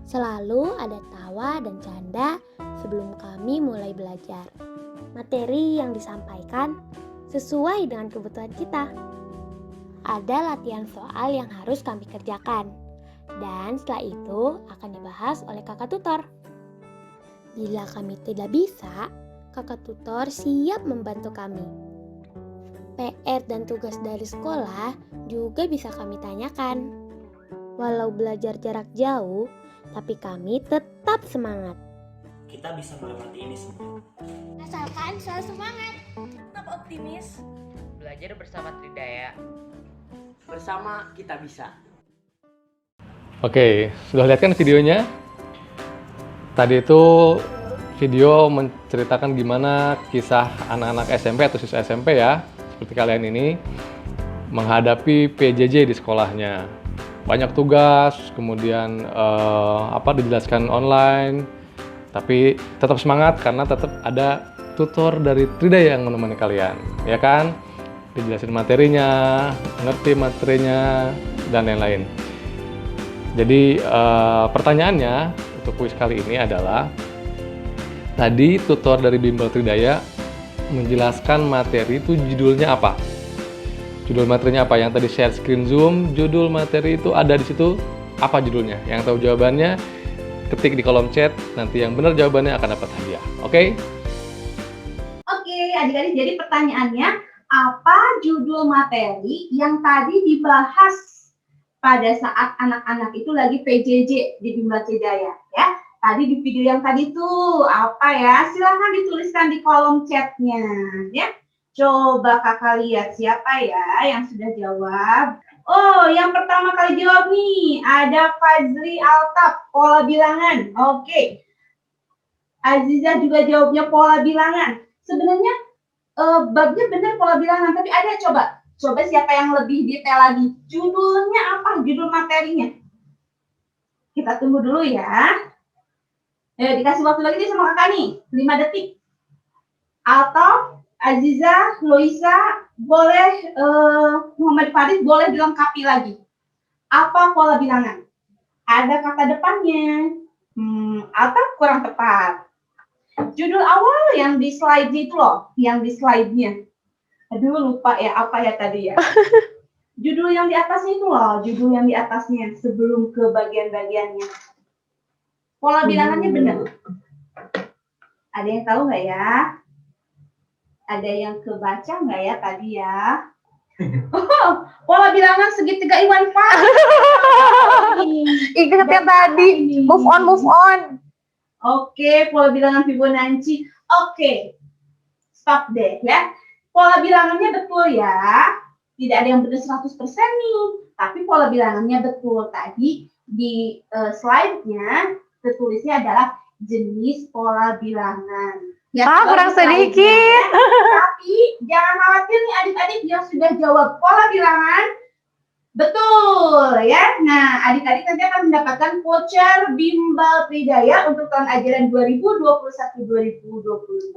Speaker 4: Selalu ada tawa dan canda sebelum kami mulai belajar. Materi yang disampaikan sesuai dengan kebutuhan kita. Ada latihan soal yang harus kami kerjakan. Dan setelah itu akan dibahas oleh kakak tutor. Bila kami tidak bisa, kakak tutor siap membantu kami. PR dan tugas dari sekolah juga bisa kami tanyakan. Walau belajar jarak jauh, tapi kami tetap semangat.
Speaker 7: Kita bisa melewati ini semua.
Speaker 5: Asalkan selalu semangat, tetap optimis.
Speaker 6: Belajar bersama Tridaya.
Speaker 8: Bersama kita bisa.
Speaker 3: Oke, sudah lihat kan videonya? Tadi itu video menceritakan gimana kisah anak-anak SMP atau siswa SMP ya, seperti kalian ini menghadapi PJJ di sekolahnya. Banyak tugas, kemudian dijelaskan online, tapi tetap semangat karena tetap ada tutor dari Tridaya yang menemani kalian, ya kan? Dijelasin materinya, ngerti materinya, dan lain-lain. Jadi pertanyaannya untuk kuis kali ini adalah, tadi tutor dari bimbel Tridaya menjelaskan materi itu judulnya apa? Judul materinya apa? Yang tadi share screen Zoom, judul materi itu ada di situ, apa judulnya? Yang tahu jawabannya ketik di kolom chat, nanti yang benar jawabannya akan dapat hadiah. Oke?
Speaker 1: Oke, adik-adik, jadi pertanyaannya, apa judul materi yang tadi dibahas pada saat anak-anak itu lagi PJJ di bimbel Tridaya, ya? Tadi di video yang tadi tuh apa ya? Silahkan dituliskan di kolom chatnya, ya. Coba kakak lihat siapa ya yang sudah jawab. Oh, yang pertama kali jawab nih, ada Fazli Altaf, pola bilangan. Oke. Aziza juga jawabnya pola bilangan. Sebenarnya babnya benar pola bilangan, tapi ada coba siapa yang lebih detail lagi. Judulnya apa? Judul materinya. Kita tunggu dulu ya. Dikasih waktu lagi nih sama kakak nih, 5 detik. Atau Aziza, Loisa, boleh Muhammad Farid boleh dilengkapi lagi. Apa pola bilangan? Ada kata depannya, atau kurang tepat. Judul awal yang di slide itu loh, yang di slide-nya. Aduh lupa ya, apa ya tadi ya. Judul yang di atasnya itu loh, judul yang di atasnya sebelum ke bagian-bagiannya. Pola bilangannya benar. Ada yang tahu nggak ya? Ada yang kebaca nggak ya tadi ya? Oh, pola bilangan segitiga Iwan Fals.
Speaker 2: Ingat ya tadi. Move on.
Speaker 1: Oke, pola bilangan Fibonacci. Oke, stop deh ya. Pola bilangannya betul ya. Tidak ada yang benar 100% nih. Tapi pola bilangannya betul. Tadi di slide-nya tertulisnya adalah jenis pola bilangan. Ya,
Speaker 2: kurang sedikit.
Speaker 1: Tapi jangan khawatir nih adik-adik yang sudah jawab pola bilangan. Betul ya. Nah, adik-adik nanti akan mendapatkan voucher Bimbel Tridaya untuk tahun ajaran 2021-2022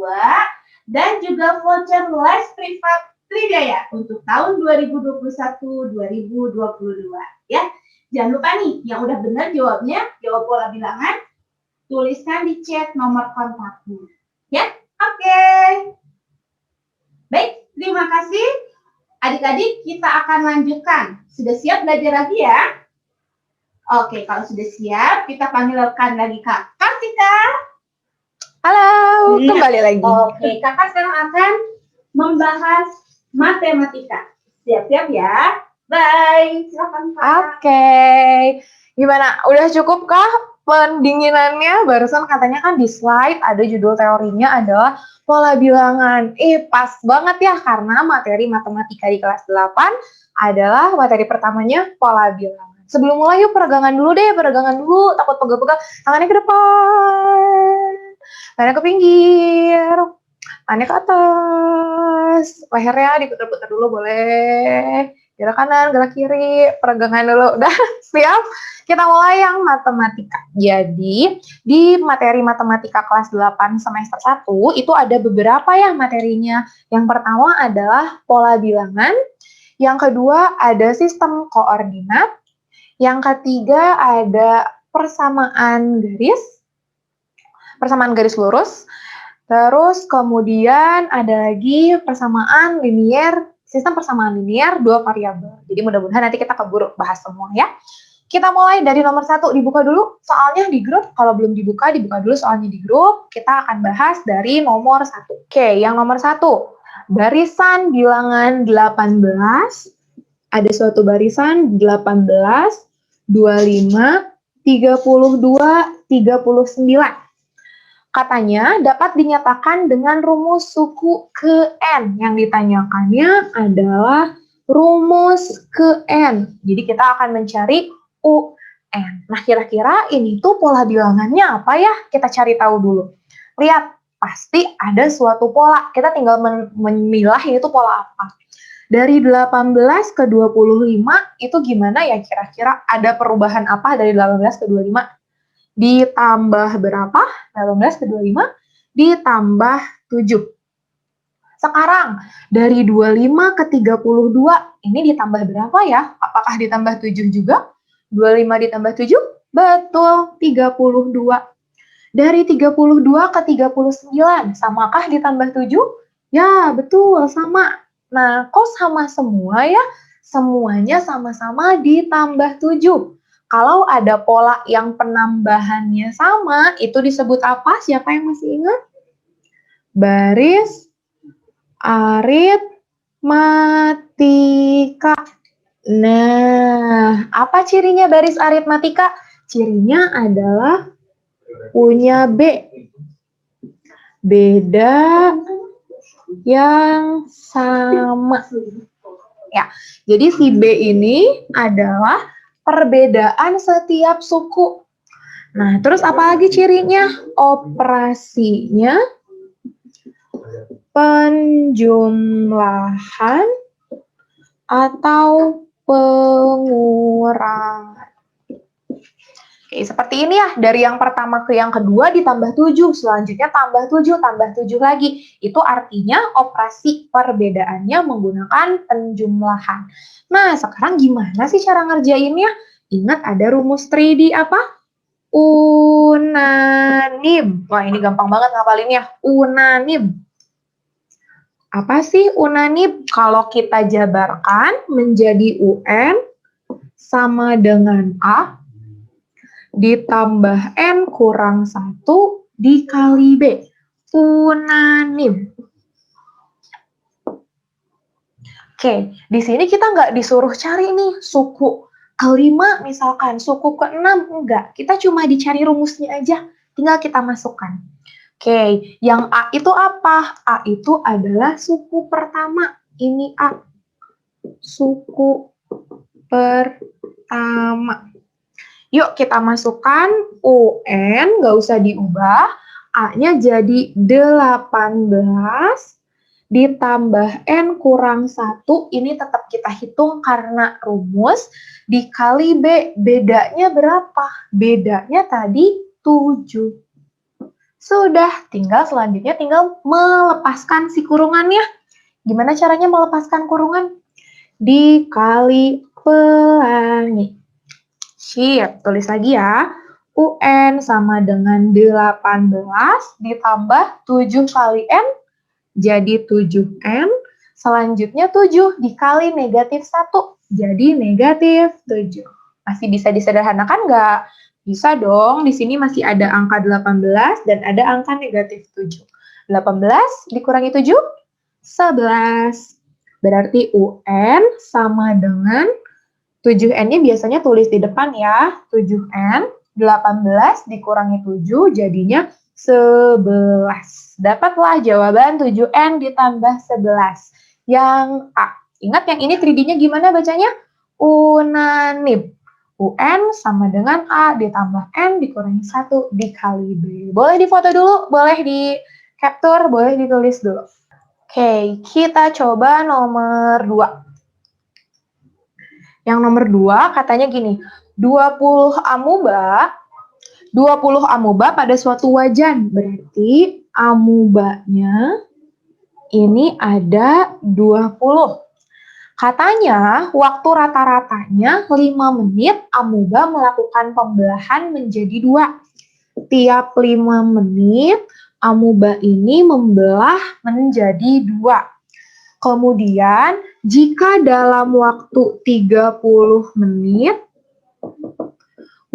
Speaker 1: dan juga voucher les privat Tridaya untuk tahun 2021-2022 ya. Jangan lupa nih yang udah benar jawabnya, jawab pola bilangan, tuliskan di chat nomor kontaknya. Ya, oke. Baik, terima kasih. Adik-adik, kita akan lanjutkan. Sudah siap belajar lagi ya? Oke, kalau sudah siap, kita panggilkan lagi Kak Kartika.
Speaker 2: Halo, kembali lagi.
Speaker 1: Oke, Kakak sekarang akan membahas matematika. Siap-siap ya? Bye. Silakan Kak.
Speaker 2: Oke. Gimana? Udah cukup kah pendinginannya? Barusan katanya kan di slide ada judul teorinya adalah pola bilangan. Pas banget ya karena materi matematika di kelas 8 adalah materi pertamanya pola bilangan. Sebelum mulai yuk peregangan dulu deh, takut pegal-pegal. Tangannya ke depan, tangannya ke pinggir, tangannya ke atas, lehernya diputar-putar dulu boleh. Gerak kanan, gerak kiri, peregangan dulu. Udah siap? Kita mulai yang matematika. Jadi, di materi matematika kelas 8 semester 1, itu ada beberapa ya materinya. Yang pertama adalah pola bilangan. Yang kedua ada sistem koordinat. Yang ketiga ada persamaan garis lurus. Terus kemudian ada lagi persamaan linier, sistem persamaan linier 2 variabel. Jadi mudah-mudahan nanti kita keburu bahas semua ya. Kita mulai dari nomor 1, dibuka dulu soalnya di grup. Kalau belum dibuka dulu soalnya di grup. Kita akan bahas dari nomor 1. Oke, yang nomor 1. Barisan bilangan 18. Ada suatu barisan 18, 25, 32, 39. Katanya dapat dinyatakan dengan rumus suku ke N. Yang ditanyakannya adalah rumus ke N. Jadi kita akan mencari UN. Nah, kira-kira ini tuh pola bilangannya apa ya? Kita cari tahu dulu. Lihat, pasti ada suatu pola. Kita tinggal memilah ini tuh pola apa. Dari 18 ke 25 itu gimana ya kira-kira? Ada perubahan apa dari 18 ke 25? Ditambah berapa? 18 ke 25 ditambah 7. Sekarang, dari 25 ke 32, ini ditambah berapa ya? Apakah ditambah 7 juga? 25 ditambah 7? Betul, 32. Dari 32 ke 39, samakah ditambah 7? Ya, betul, sama. Nah, kok sama semua ya? Semuanya sama-sama ditambah 7. Kalau ada pola yang penambahannya sama, itu disebut apa? Siapa yang masih ingat? Baris aritmatika. Nah, apa cirinya baris aritmatika? Cirinya adalah punya beda yang sama. Ya, jadi si B ini adalah perbedaan setiap suku. Nah, terus apa lagi cirinya? Operasinya penjumlahan atau pengurangan. Oke, seperti ini ya, dari yang pertama ke yang kedua ditambah 7, selanjutnya tambah 7 lagi. Itu artinya operasi perbedaannya menggunakan penjumlahan. Nah, sekarang gimana sih cara ngerjainnya? Ingat ada rumus 3D apa? Unanim. Wah, ini gampang banget ngapalinnya. Unanim. Apa sih unanim? Kalau kita jabarkan menjadi UN sama dengan A ditambah N kurang 1 dikali B. Unanim. Oke, di sini kita nggak disuruh cari nih suku kelima misalkan, suku keenam, enggak. Kita cuma dicari rumusnya aja, tinggal kita masukkan. Oke, yang A itu apa? A itu adalah suku pertama. Ini A. Suku pertama. Yuk kita masukkan UN, nggak usah diubah. A-nya jadi 18 ditambah N kurang 1. Ini tetap kita hitung karena rumus. Dikali B. Bedanya berapa? Bedanya tadi 7. Sudah, selanjutnya tinggal melepaskan si kurungannya. Gimana caranya melepaskan kurungan? Dikali pelangi. Sip, tulis lagi ya. UN sama dengan 18 ditambah 7 kali N, jadi 7N. Selanjutnya 7 dikali negatif 1, jadi negatif 7. Masih bisa disederhanakan nggak? Bisa dong, di sini masih ada angka 18 dan ada angka negatif 7. 18 dikurangi 7, 11. Berarti UN sama dengan 7N-nya biasanya tulis di depan ya. 7N, 18 dikurangi 7 jadinya 11. Dapatlah jawaban 7N ditambah 11. Yang A. Ingat yang ini 3D-nya gimana bacanya? Unanim. UN sama dengan A ditambah N dikurangi 1 dikali B. Boleh difoto dulu, boleh di capture, boleh ditulis dulu. Oke, kita coba nomor 2. Yang nomor 2 katanya gini, 20 amuba pada suatu wajan. Berarti amubanya ini ada 20. Katanya waktu rata-ratanya 5 menit amuba melakukan pembelahan menjadi 2. Tiap 5 menit amuba ini membelah menjadi 2. Kemudian, jika dalam waktu 30 menit,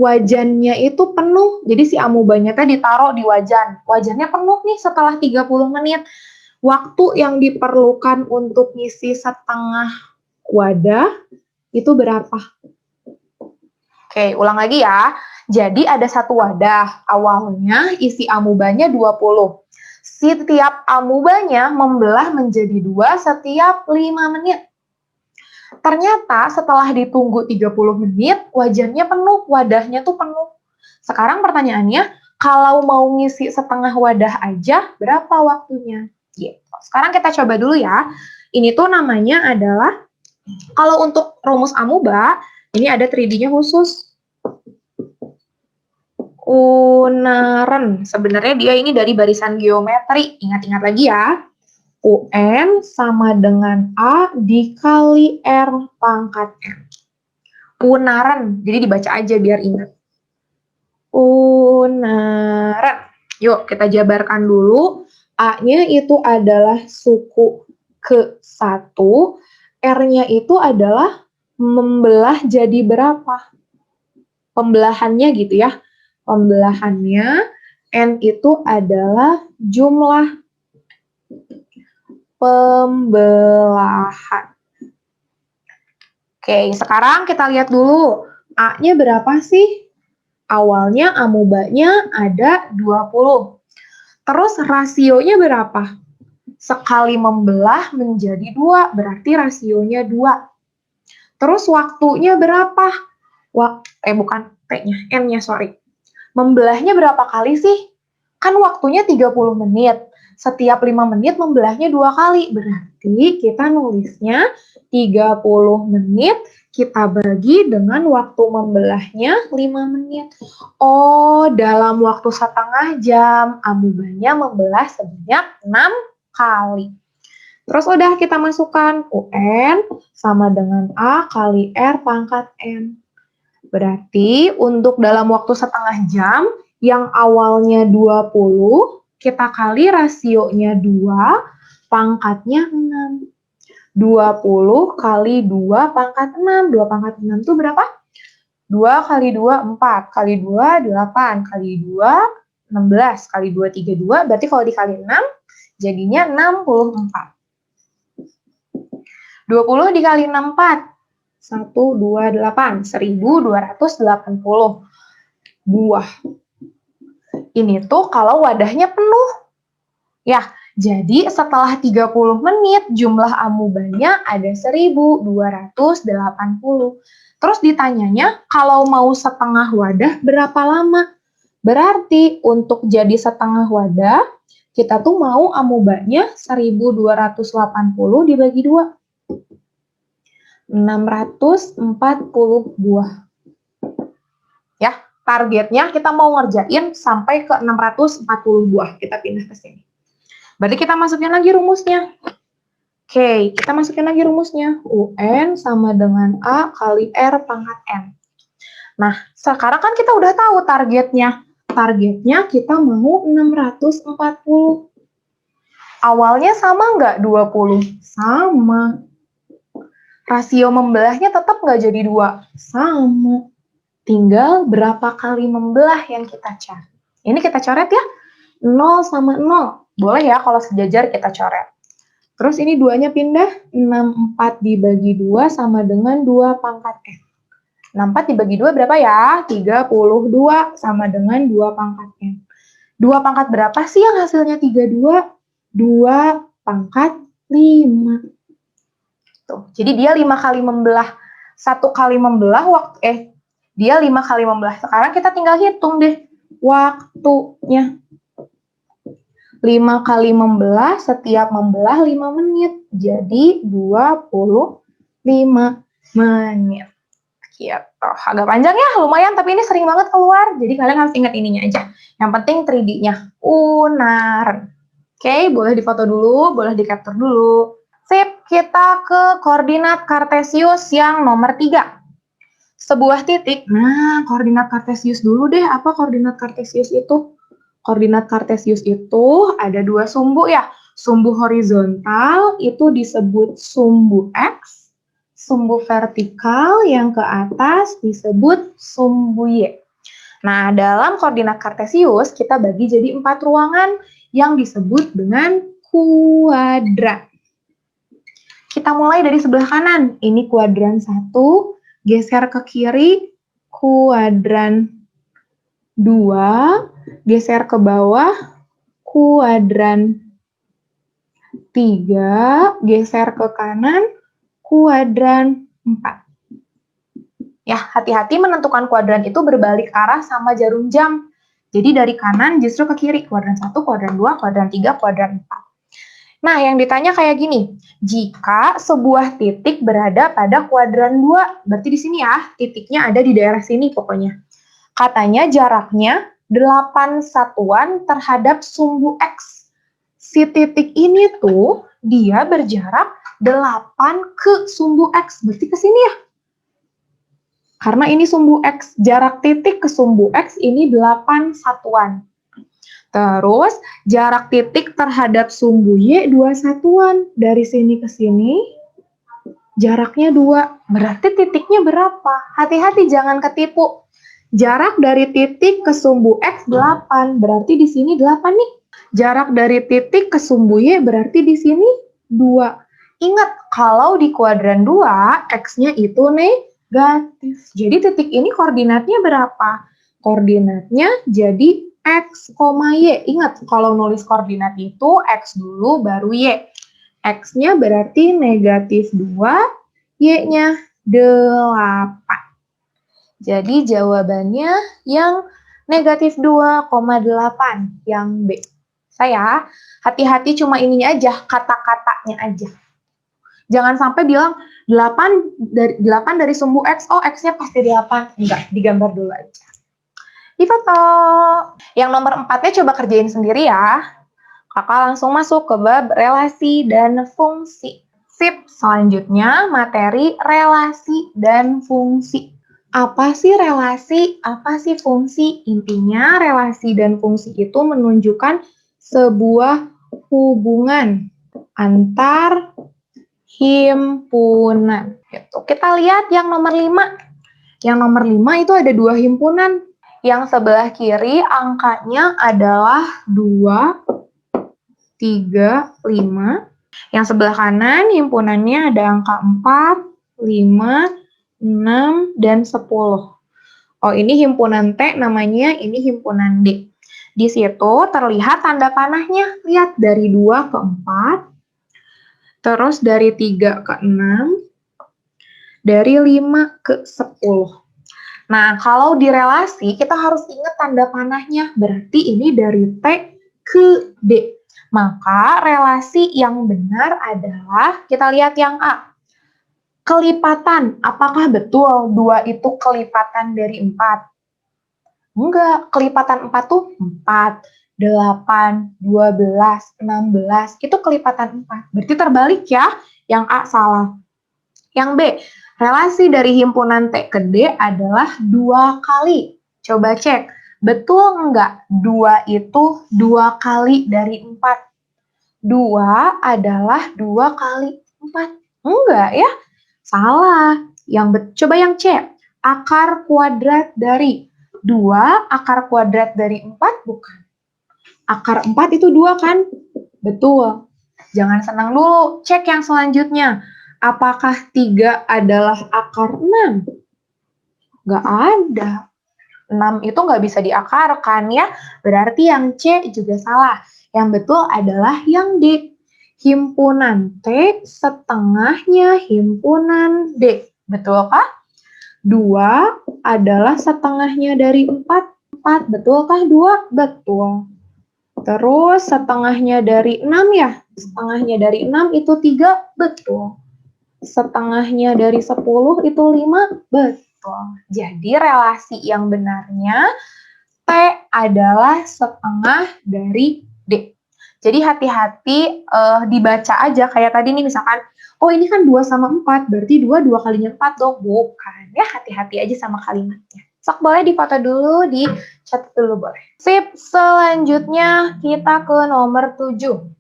Speaker 2: wajannya itu penuh. Jadi si amubanya tadi ditaruh di wajan. Wajannya penuh nih setelah 30 menit. Waktu yang diperlukan untuk ngisi setengah wadah itu berapa? Oke, ulang lagi ya. Jadi ada satu wadah. Awalnya isi amubanya 20. Setiap amubanya membelah menjadi 2 setiap 5 menit. Ternyata setelah ditunggu 30 menit, wajannya penuh, wadahnya tuh penuh. Sekarang pertanyaannya, kalau mau ngisi setengah wadah aja, berapa waktunya? Gitu. Sekarang kita coba dulu ya. Ini tuh namanya adalah, kalau untuk rumus amuba, ini ada 3D-nya khusus. Unaren. Sebenarnya dia ini dari barisan geometri. Ingat-ingat lagi ya. UN sama dengan A dikali R pangkat N. Unaren. Jadi dibaca aja biar ingat. Unaren. Yuk kita jabarkan dulu. A-nya itu adalah suku ke-1. R-nya itu adalah membelah jadi berapa? Pembelahannya gitu ya. Pembelahannya, N itu adalah jumlah pembelahan. Oke, sekarang kita lihat dulu. A-nya berapa sih? Awalnya amubanya ada 20. Terus rasionya berapa? sekali membelah menjadi 2, berarti rasionya 2. Terus waktunya berapa? Bukan T-nya, N-nya, sorry. Membelahnya berapa kali sih? Kan waktunya 30 menit. Setiap 5 menit membelahnya 2 kali. Berarti kita nulisnya 30 menit kita bagi dengan waktu membelahnya 5 menit. Oh, dalam waktu setengah jam, amubanya membelah sebanyak 6 kali. Terus udah kita masukkan UN sama dengan A kali R pangkat N. Berarti untuk dalam waktu setengah jam, yang awalnya 20, kita kali rasionya 2, pangkatnya 6. 20 kali 2 pangkat 6. 2 pangkat 6 itu berapa? 2 kali 2, 4. Kali 2, 8. Kali 2, 16. Kali 2, 32. Berarti kalau dikali 6, jadinya 64. 20 dikali 64. 128, 1280 buah. Ini tuh kalau wadahnya penuh. Ya, jadi setelah 30 menit jumlah amubanya ada 1280. Terus ditanyanya kalau mau setengah wadah berapa lama? Berarti untuk jadi setengah wadah kita tuh mau amubanya 1280 dibagi 2. 640 buah. Ya, targetnya kita mau ngerjain sampai ke 640 buah. Kita pindah ke sini. Berarti kita masukin lagi rumusnya. Oke, kita masukin lagi rumusnya. UN sama dengan A kali R pangkat N. Nah, sekarang kan kita udah tahu targetnya. Targetnya kita mau 640. Awalnya sama nggak 20? Sama. Rasio membelahnya tetap nggak jadi 2? Sama. Tinggal berapa kali membelah yang kita cari. Ini kita coret ya. 0 sama 0. Boleh ya kalau sejajar kita coret. Terus ini 2-nya pindah. 64 dibagi 2 sama dengan 2 pangkat N. 64 dibagi 2 berapa ya? 32 sama dengan 2 pangkat N. 2 pangkat berapa sih yang hasilnya 32? 2 pangkat 5. Tuh. Jadi dia 5 kali membelah. 1 kali membelah dia 5 kali membelah. Sekarang kita tinggal hitung deh waktunya. 5 kali membelah, setiap membelah 5 menit. Jadi 25 menit. Gitu. Agak panjang ya, lumayan, tapi ini sering banget keluar. Jadi kalian harus ingat ininya aja. Yang penting 3D-nya. Unar. Oke, boleh difoto dulu, boleh di-capture dulu. Sip, kita ke koordinat kartesius yang nomor 3. Sebuah titik. Nah, koordinat kartesius dulu deh. Apa koordinat kartesius itu? Koordinat kartesius itu ada 2 sumbu ya. Sumbu horizontal itu disebut sumbu X. Sumbu vertikal yang ke atas disebut sumbu Y. Nah, dalam koordinat kartesius kita bagi jadi 4 ruangan yang disebut dengan kuadran. Kita mulai dari sebelah kanan. Ini kuadran 1, geser ke kiri, kuadran 2, geser ke bawah, kuadran 3, geser ke kanan, kuadran 4. Ya, hati-hati menentukan kuadran itu berbalik arah sama jarum jam. Jadi dari kanan justru ke kiri, kuadran 1, kuadran 2, kuadran 3, kuadran 4. Nah, yang ditanya kayak gini, jika sebuah titik berada pada kuadran 2, berarti di sini ya, titiknya ada di daerah sini pokoknya. Katanya jaraknya 8 satuan terhadap sumbu X. Si titik ini tuh, dia berjarak 8 ke sumbu X, berarti ke sini ya. Karena ini sumbu X, jarak titik ke sumbu X ini 8 satuan. Terus, jarak titik terhadap sumbu Y 2 satuan. Dari sini ke sini, jaraknya 2. Berarti titiknya berapa? Hati-hati jangan ketipu. Jarak dari titik ke sumbu X 8. Berarti di sini 8 nih. Jarak dari titik ke sumbu Y berarti di sini 2. Ingat, kalau di kuadran 2, X-nya itu negatif. Jadi titik ini koordinatnya berapa? Koordinatnya jadi X, Y. Ingat, kalau nulis koordinat itu X dulu baru Y. X-nya berarti negatif 2, Y-nya 8. Jadi jawabannya yang negatif 2,8, yang B. Saya hati-hati cuma ininya aja, kata-katanya aja. Jangan sampai bilang 8 dari sumbu X, oh X-nya pasti 8. Enggak, digambar dulu aja. Di foto. Yang nomor 4-nya coba kerjain sendiri ya. Kakak langsung masuk ke bab relasi dan fungsi. Sip, selanjutnya materi relasi dan fungsi. Apa sih relasi? Apa sih fungsi? Intinya relasi dan fungsi itu menunjukkan sebuah hubungan antar himpunan. Gitu. Kita lihat yang nomor 5. Yang nomor 5 itu ada 2 himpunan. Yang sebelah kiri angkanya adalah 2, 3, 5. Yang sebelah kanan himpunannya ada angka 4, 5, 6, dan 10. Oh, ini himpunan T namanya, ini himpunan D. Di situ terlihat tanda panahnya. Lihat, dari 2 ke 4, terus dari 3 ke 6, dari 5 ke 10. Nah, kalau di relasi, kita harus ingat tanda panahnya. Berarti ini dari T ke D. Maka relasi yang benar adalah, kita lihat yang A. Kelipatan. Apakah betul 2 itu kelipatan dari 4? Enggak. Kelipatan 4 tuh 4, 8, 12, 16. Itu kelipatan 4. Berarti terbalik ya. Yang A salah. Yang B. Relasi dari himpunan T ke D adalah 2 kali. Coba cek, betul enggak 2 itu 2 kali dari 4? 2 adalah 2 kali 4. Enggak ya? Salah. Coba yang C, akar kuadrat dari 2, akar kuadrat dari 4 bukan? Akar 4 itu 2 kan? Betul. Jangan senang dulu, cek yang selanjutnya. Apakah 3 adalah akar 6? Nggak ada. 6 itu nggak bisa diakarkan ya. Berarti yang C juga salah. Yang betul adalah yang D. Himpunan T setengahnya himpunan D. Betulkah? 2 adalah setengahnya dari 4. 4. Betulkah 2? Betul. Terus setengahnya dari 6 ya? Setengahnya dari 6 itu 3. Betul. Setengahnya dari 10 itu 5, betul. Jadi relasi yang benarnya T adalah setengah dari D. Jadi hati-hati dibaca aja kayak tadi nih misalkan, oh ini kan 2 sama 4, berarti 2 kalinya 4 dong. Bukan, ya hati-hati aja sama kalimatnya. Sok boleh difoto dulu, dicatat dulu boleh. Sip, selanjutnya kita ke nomor 7.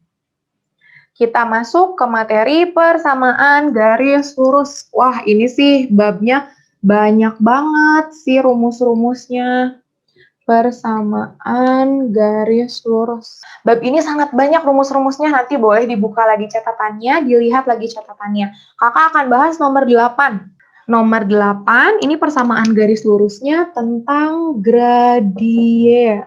Speaker 2: Kita masuk ke materi persamaan garis lurus. Wah, ini sih babnya banyak banget sih rumus-rumusnya. Persamaan garis lurus. Bab ini sangat banyak rumus-rumusnya, nanti boleh dibuka lagi catatannya, dilihat lagi catatannya. Kakak akan bahas nomor 8. Nomor 8, ini persamaan garis lurusnya tentang gradien.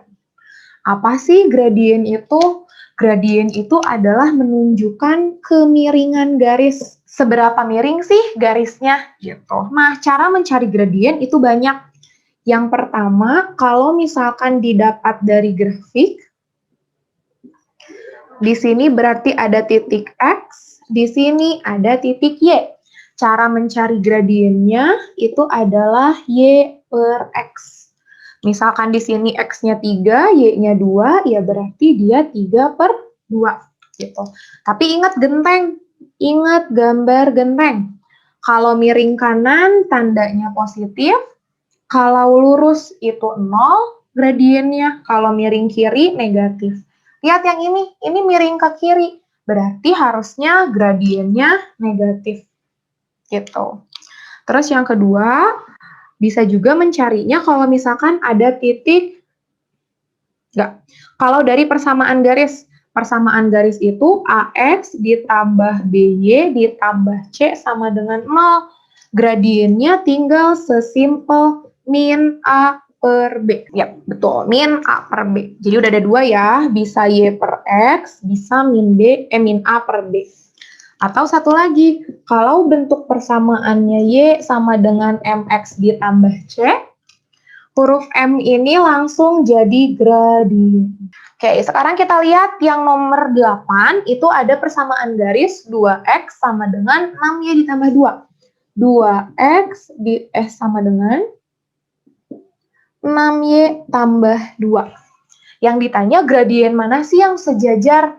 Speaker 2: Apa sih gradien itu? Gradien itu adalah menunjukkan kemiringan garis. Seberapa miring sih garisnya? Gitu. Nah, cara mencari gradien itu banyak. Yang pertama, kalau misalkan didapat dari grafik, di sini berarti ada titik X, di sini ada titik Y. Cara mencari gradiennya itu adalah Y per X. Misalkan di sini X-nya 3, Y-nya 2, ya berarti dia 3/2 gitu. Tapi ingat genteng, ingat gambar genteng. Kalau miring kanan tandanya positif, kalau lurus itu 0 gradiennya, kalau miring kiri negatif. Lihat yang ini miring ke kiri, berarti harusnya gradiennya negatif gitu. Terus yang kedua, bisa juga mencarinya kalau misalkan ada titik, enggak. Kalau dari persamaan garis itu AX ditambah BY ditambah C sama dengan 0. Gradiennya tinggal sesimpel min A per B. Yap, betul. Min A per B. Jadi udah ada 2 ya. Bisa Y per X, bisa min A per B. Atau satu lagi, kalau bentuk persamaannya Y sama dengan MX ditambah C, huruf M ini langsung jadi gradien. Oke, sekarang kita lihat yang nomor 8, itu ada persamaan garis 2X sama dengan 6Y ditambah 2. 2X sama dengan 6Y tambah 2. Yang ditanya gradien mana sih yang sejajar?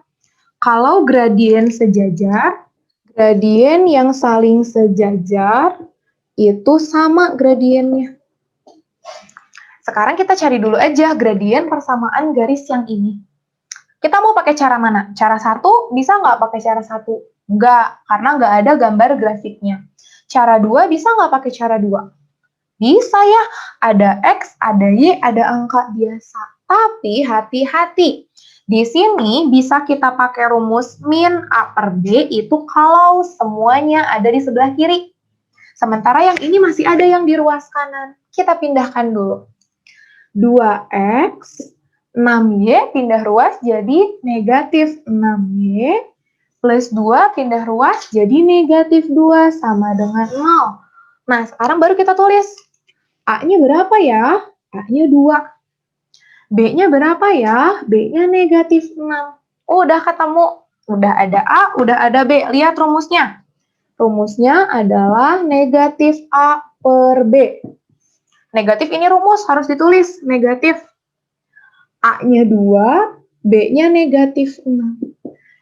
Speaker 2: Kalau gradien sejajar, gradien yang saling sejajar itu sama gradiennya. Sekarang kita cari dulu aja gradien persamaan garis yang ini. Kita mau pakai cara mana? Cara 1 bisa nggak pakai cara 1? Nggak, karena nggak ada gambar grafiknya. Cara 2 bisa nggak pakai cara 2? Bisa ya, ada X, ada Y, ada angka biasa. Tapi hati-hati. Di sini bisa kita pakai rumus min A per B itu kalau semuanya ada di sebelah kiri. Sementara yang ini masih ada yang di ruas kanan. Kita pindahkan dulu. 2X, 6Y pindah ruas jadi negatif 6Y, plus 2 pindah ruas jadi negatif 2 sama dengan 0. Nah, sekarang baru kita tulis. A-nya berapa ya? A-nya 2. B-nya berapa ya? B-nya negatif 6. Oh, udah ketemu. Udah ada A, udah ada B. Lihat rumusnya. Rumusnya adalah negatif A per B. Negatif ini rumus, harus ditulis. Negatif. A-nya 2, B-nya negatif 6.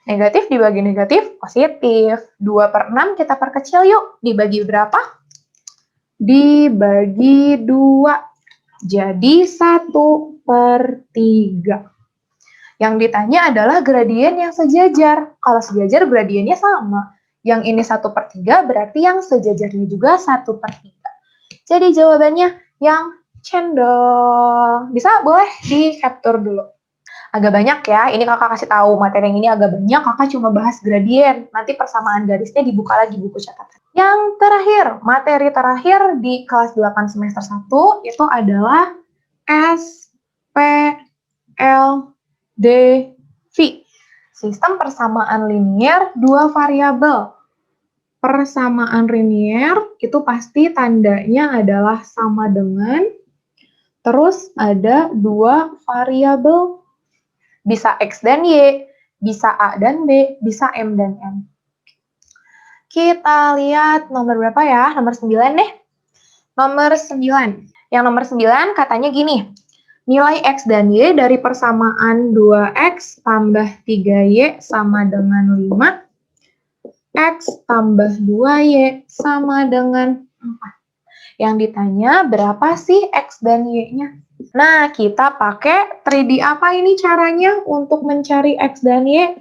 Speaker 2: Negatif dibagi negatif, positif. 2 per 6 kita perkecil yuk. Dibagi berapa? Dibagi 2. Jadi 1 per 3. Yang ditanya adalah gradien yang sejajar. Kalau sejajar gradiennya sama. Yang ini 1 per 3 berarti yang sejajarnya juga 1 per 3. Jadi jawabannya yang cendol. Bisa boleh di capture dulu. Agak banyak ya, ini kakak kasih tahu materi yang ini agak banyak, kakak cuma bahas gradien. Nanti persamaan garisnya dibuka lagi buku catatan. Yang terakhir, materi terakhir di kelas 8 semester 1 itu adalah S, P, L, D, V. Sistem persamaan linier dua variabel. Persamaan linier itu pasti tandanya adalah sama dengan, terus ada dua variabel, bisa X dan Y, bisa A dan B, bisa M dan N. Kita lihat nomor berapa ya? Nomor 9 deh. Nomor 9. Yang nomor 9 katanya gini, nilai X dan Y dari persamaan 2X tambah 3Y sama dengan 5, X tambah 2Y sama dengan 4. Yang ditanya berapa sih X dan Y-nya? Nah, kita pakai 3D apa ini caranya untuk mencari X dan Y?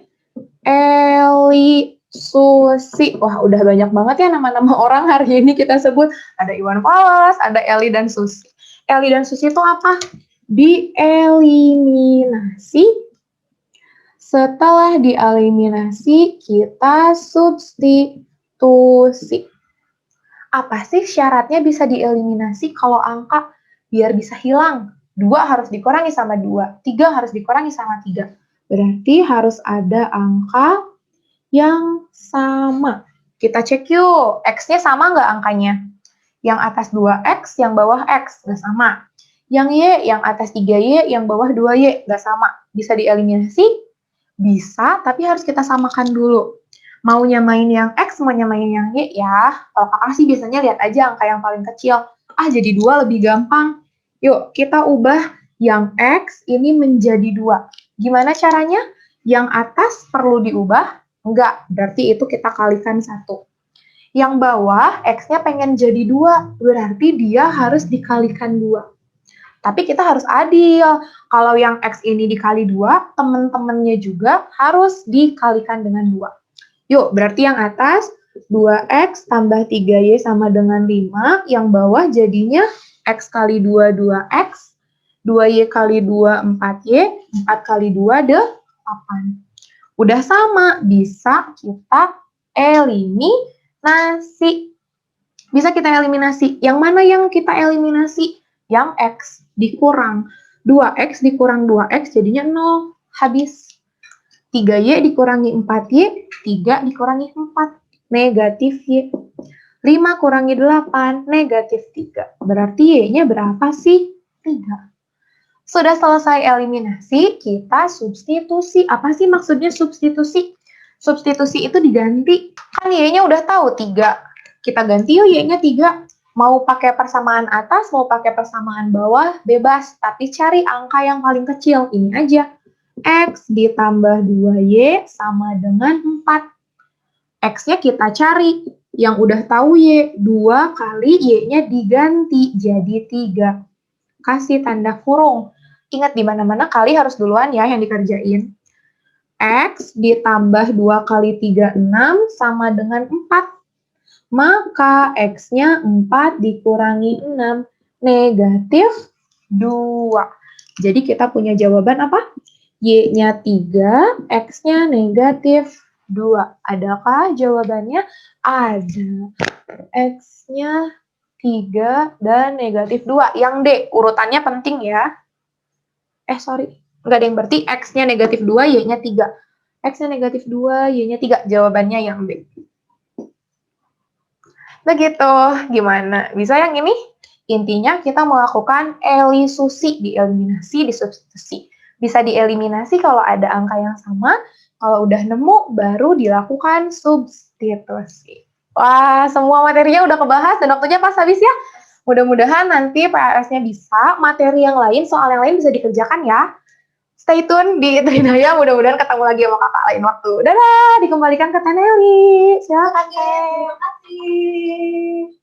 Speaker 2: Eli, Susi. Wah, udah banyak banget ya nama-nama orang hari ini kita sebut. Ada Iwan Fals, ada Eli dan Susi. Eli dan Susi itu apa? Dieliminasi. Setelah dieliminasi, kita substitusi. Apa sih syaratnya bisa dieliminasi kalau angka biar bisa hilang? 2 harus dikurangi sama 2, 3 harus dikurangi sama 3. Berarti harus ada angka yang sama. Kita cek yuk, X-nya sama nggak angkanya? Yang atas 2X, yang bawah X, nggak sama. Yang Y, yang atas 3Y, yang bawah 2Y, nggak sama. Bisa dieliminasi? Bisa, tapi harus kita samakan dulu. Mau nyamain yang X, mau nyamain yang Y ya. Kalau kakak sih biasanya lihat aja angka yang paling kecil. Jadi 2 lebih gampang. Yuk, kita ubah yang X ini menjadi 2. Gimana caranya? Yang atas perlu diubah? Enggak, berarti itu kita kalikan 1. Yang bawah, X-nya pengen jadi 2, berarti dia harus dikalikan 2. Tapi kita harus adil. Kalau yang X ini dikali 2, teman-temannya juga harus dikalikan dengan 2. Yuk, berarti yang atas 2X tambah 3Y sama dengan 5. Yang bawah jadinya X kali 2, 2X. 2Y kali 2, 4Y. 4 kali 2, 8. Udah sama, bisa kita eliminasi. Bisa kita eliminasi. Yang mana yang kita eliminasi? Yang X. dikurang 2x dikurang 2x jadinya 0. Habis. 3y dikurangi 4y, 3 dikurangi 4, negatif y. 5 kurangi 8, negatif 3. Berarti y-nya berapa sih? 3. Sudah selesai eliminasi, kita substitusi. Apa sih maksudnya substitusi? Substitusi itu diganti. Kan y-nya udah tahu 3. Kita ganti yuk y-nya 3. Mau pakai persamaan atas, mau pakai persamaan bawah, bebas. Tapi cari angka yang paling kecil. Ini aja. X ditambah 2y sama dengan 4. X-nya kita cari. Yang udah tahu y, 2 kali y-nya diganti jadi 3. Kasih tanda kurung. Ingat di mana-mana kali harus duluan ya yang dikerjain. X ditambah 2 kali 3, 6 sama dengan 4. Maka X-nya 4 dikurangi 6, negatif 2. Jadi kita punya jawaban apa? Y-nya 3, X-nya negatif 2. Adakah jawabannya? Ada. X-nya 3 dan negatif 2. Yang D, urutannya penting ya. Sorry. Nggak ada yang berarti X-nya negatif 2, Y-nya 3. X-nya negatif 2, Y-nya 3. Jawabannya yang B. Begitu. Gimana? Bisa yang ini? Intinya kita melakukan elisusi, dieliminasi, disubstitusi. Bisa dieliminasi kalau ada angka yang sama. Kalau udah nemu, baru dilakukan substitusi. Wah, semua materinya udah kebahas dan waktunya pas habis ya. Mudah-mudahan nanti PAS-nya bisa, materi yang lain, soal yang lain bisa dikerjakan ya. Stay tune di Trinaya, mudah-mudahan ketemu lagi sama kakak lain waktu. Dadah, dikembalikan ke Taneli. Silakan, Teh.
Speaker 1: Terima kasih.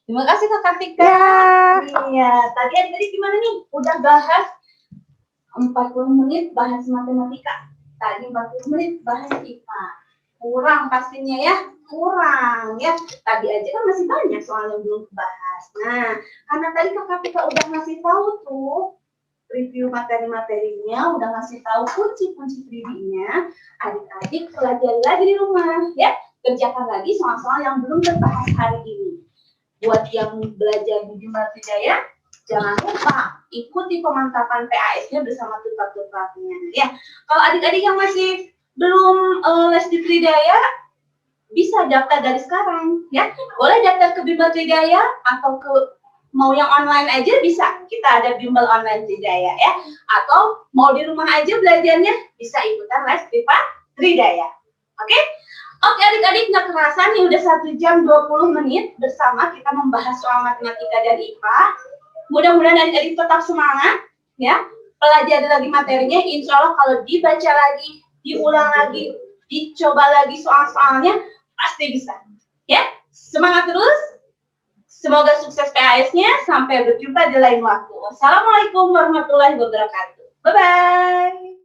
Speaker 1: Terima kasih Kak Kartika.
Speaker 2: Ya.
Speaker 1: Iya, tadi adik-adik gimana nih? Udah bahas 40 menit bahas matematika. Tadi 40 menit bahas IPA. Kurang pastinya ya, kurang ya. Tadi aja kan masih banyak soal yang belum dibahas. Nah, karena tadi Kak Kartika udah ngasih tahu tuh review materi-materinya, udah ngasih tahu kunci-kunci 3D-nya, adik-adik pelajari lagi di rumah ya. Kerjakan lagi soal-soal yang belum terbahas hari ini. Buat yang belajar di Bimbel Tridaya, jangan lupa ikuti pemantapan PAS-nya bersama tutor-tutornya ya. Kalau adik-adik yang masih belum les di Tridaya, bisa daftar dari sekarang ya. Boleh daftar ke Bimbel Tridaya atau ke mau yang online aja bisa. Kita ada Bimbel Online Tridaya ya. Atau mau di rumah aja belajarnya, bisa ikutan les Priva Tridaya. Oke? Oke adik-adik, nggak kerasa nih udah 1 jam 20 menit bersama kita membahas soal matematika dan IPA. Mudah-mudahan adik-adik tetap semangat ya. Pelajari lagi materinya, insya Allah kalau dibaca lagi, diulang lagi, dicoba lagi soal-soalnya, pasti bisa. Ya, semangat terus. Semoga sukses PAS-nya. Sampai berjumpa di lain waktu. Wassalamualaikum warahmatullahi wabarakatuh. Bye-bye.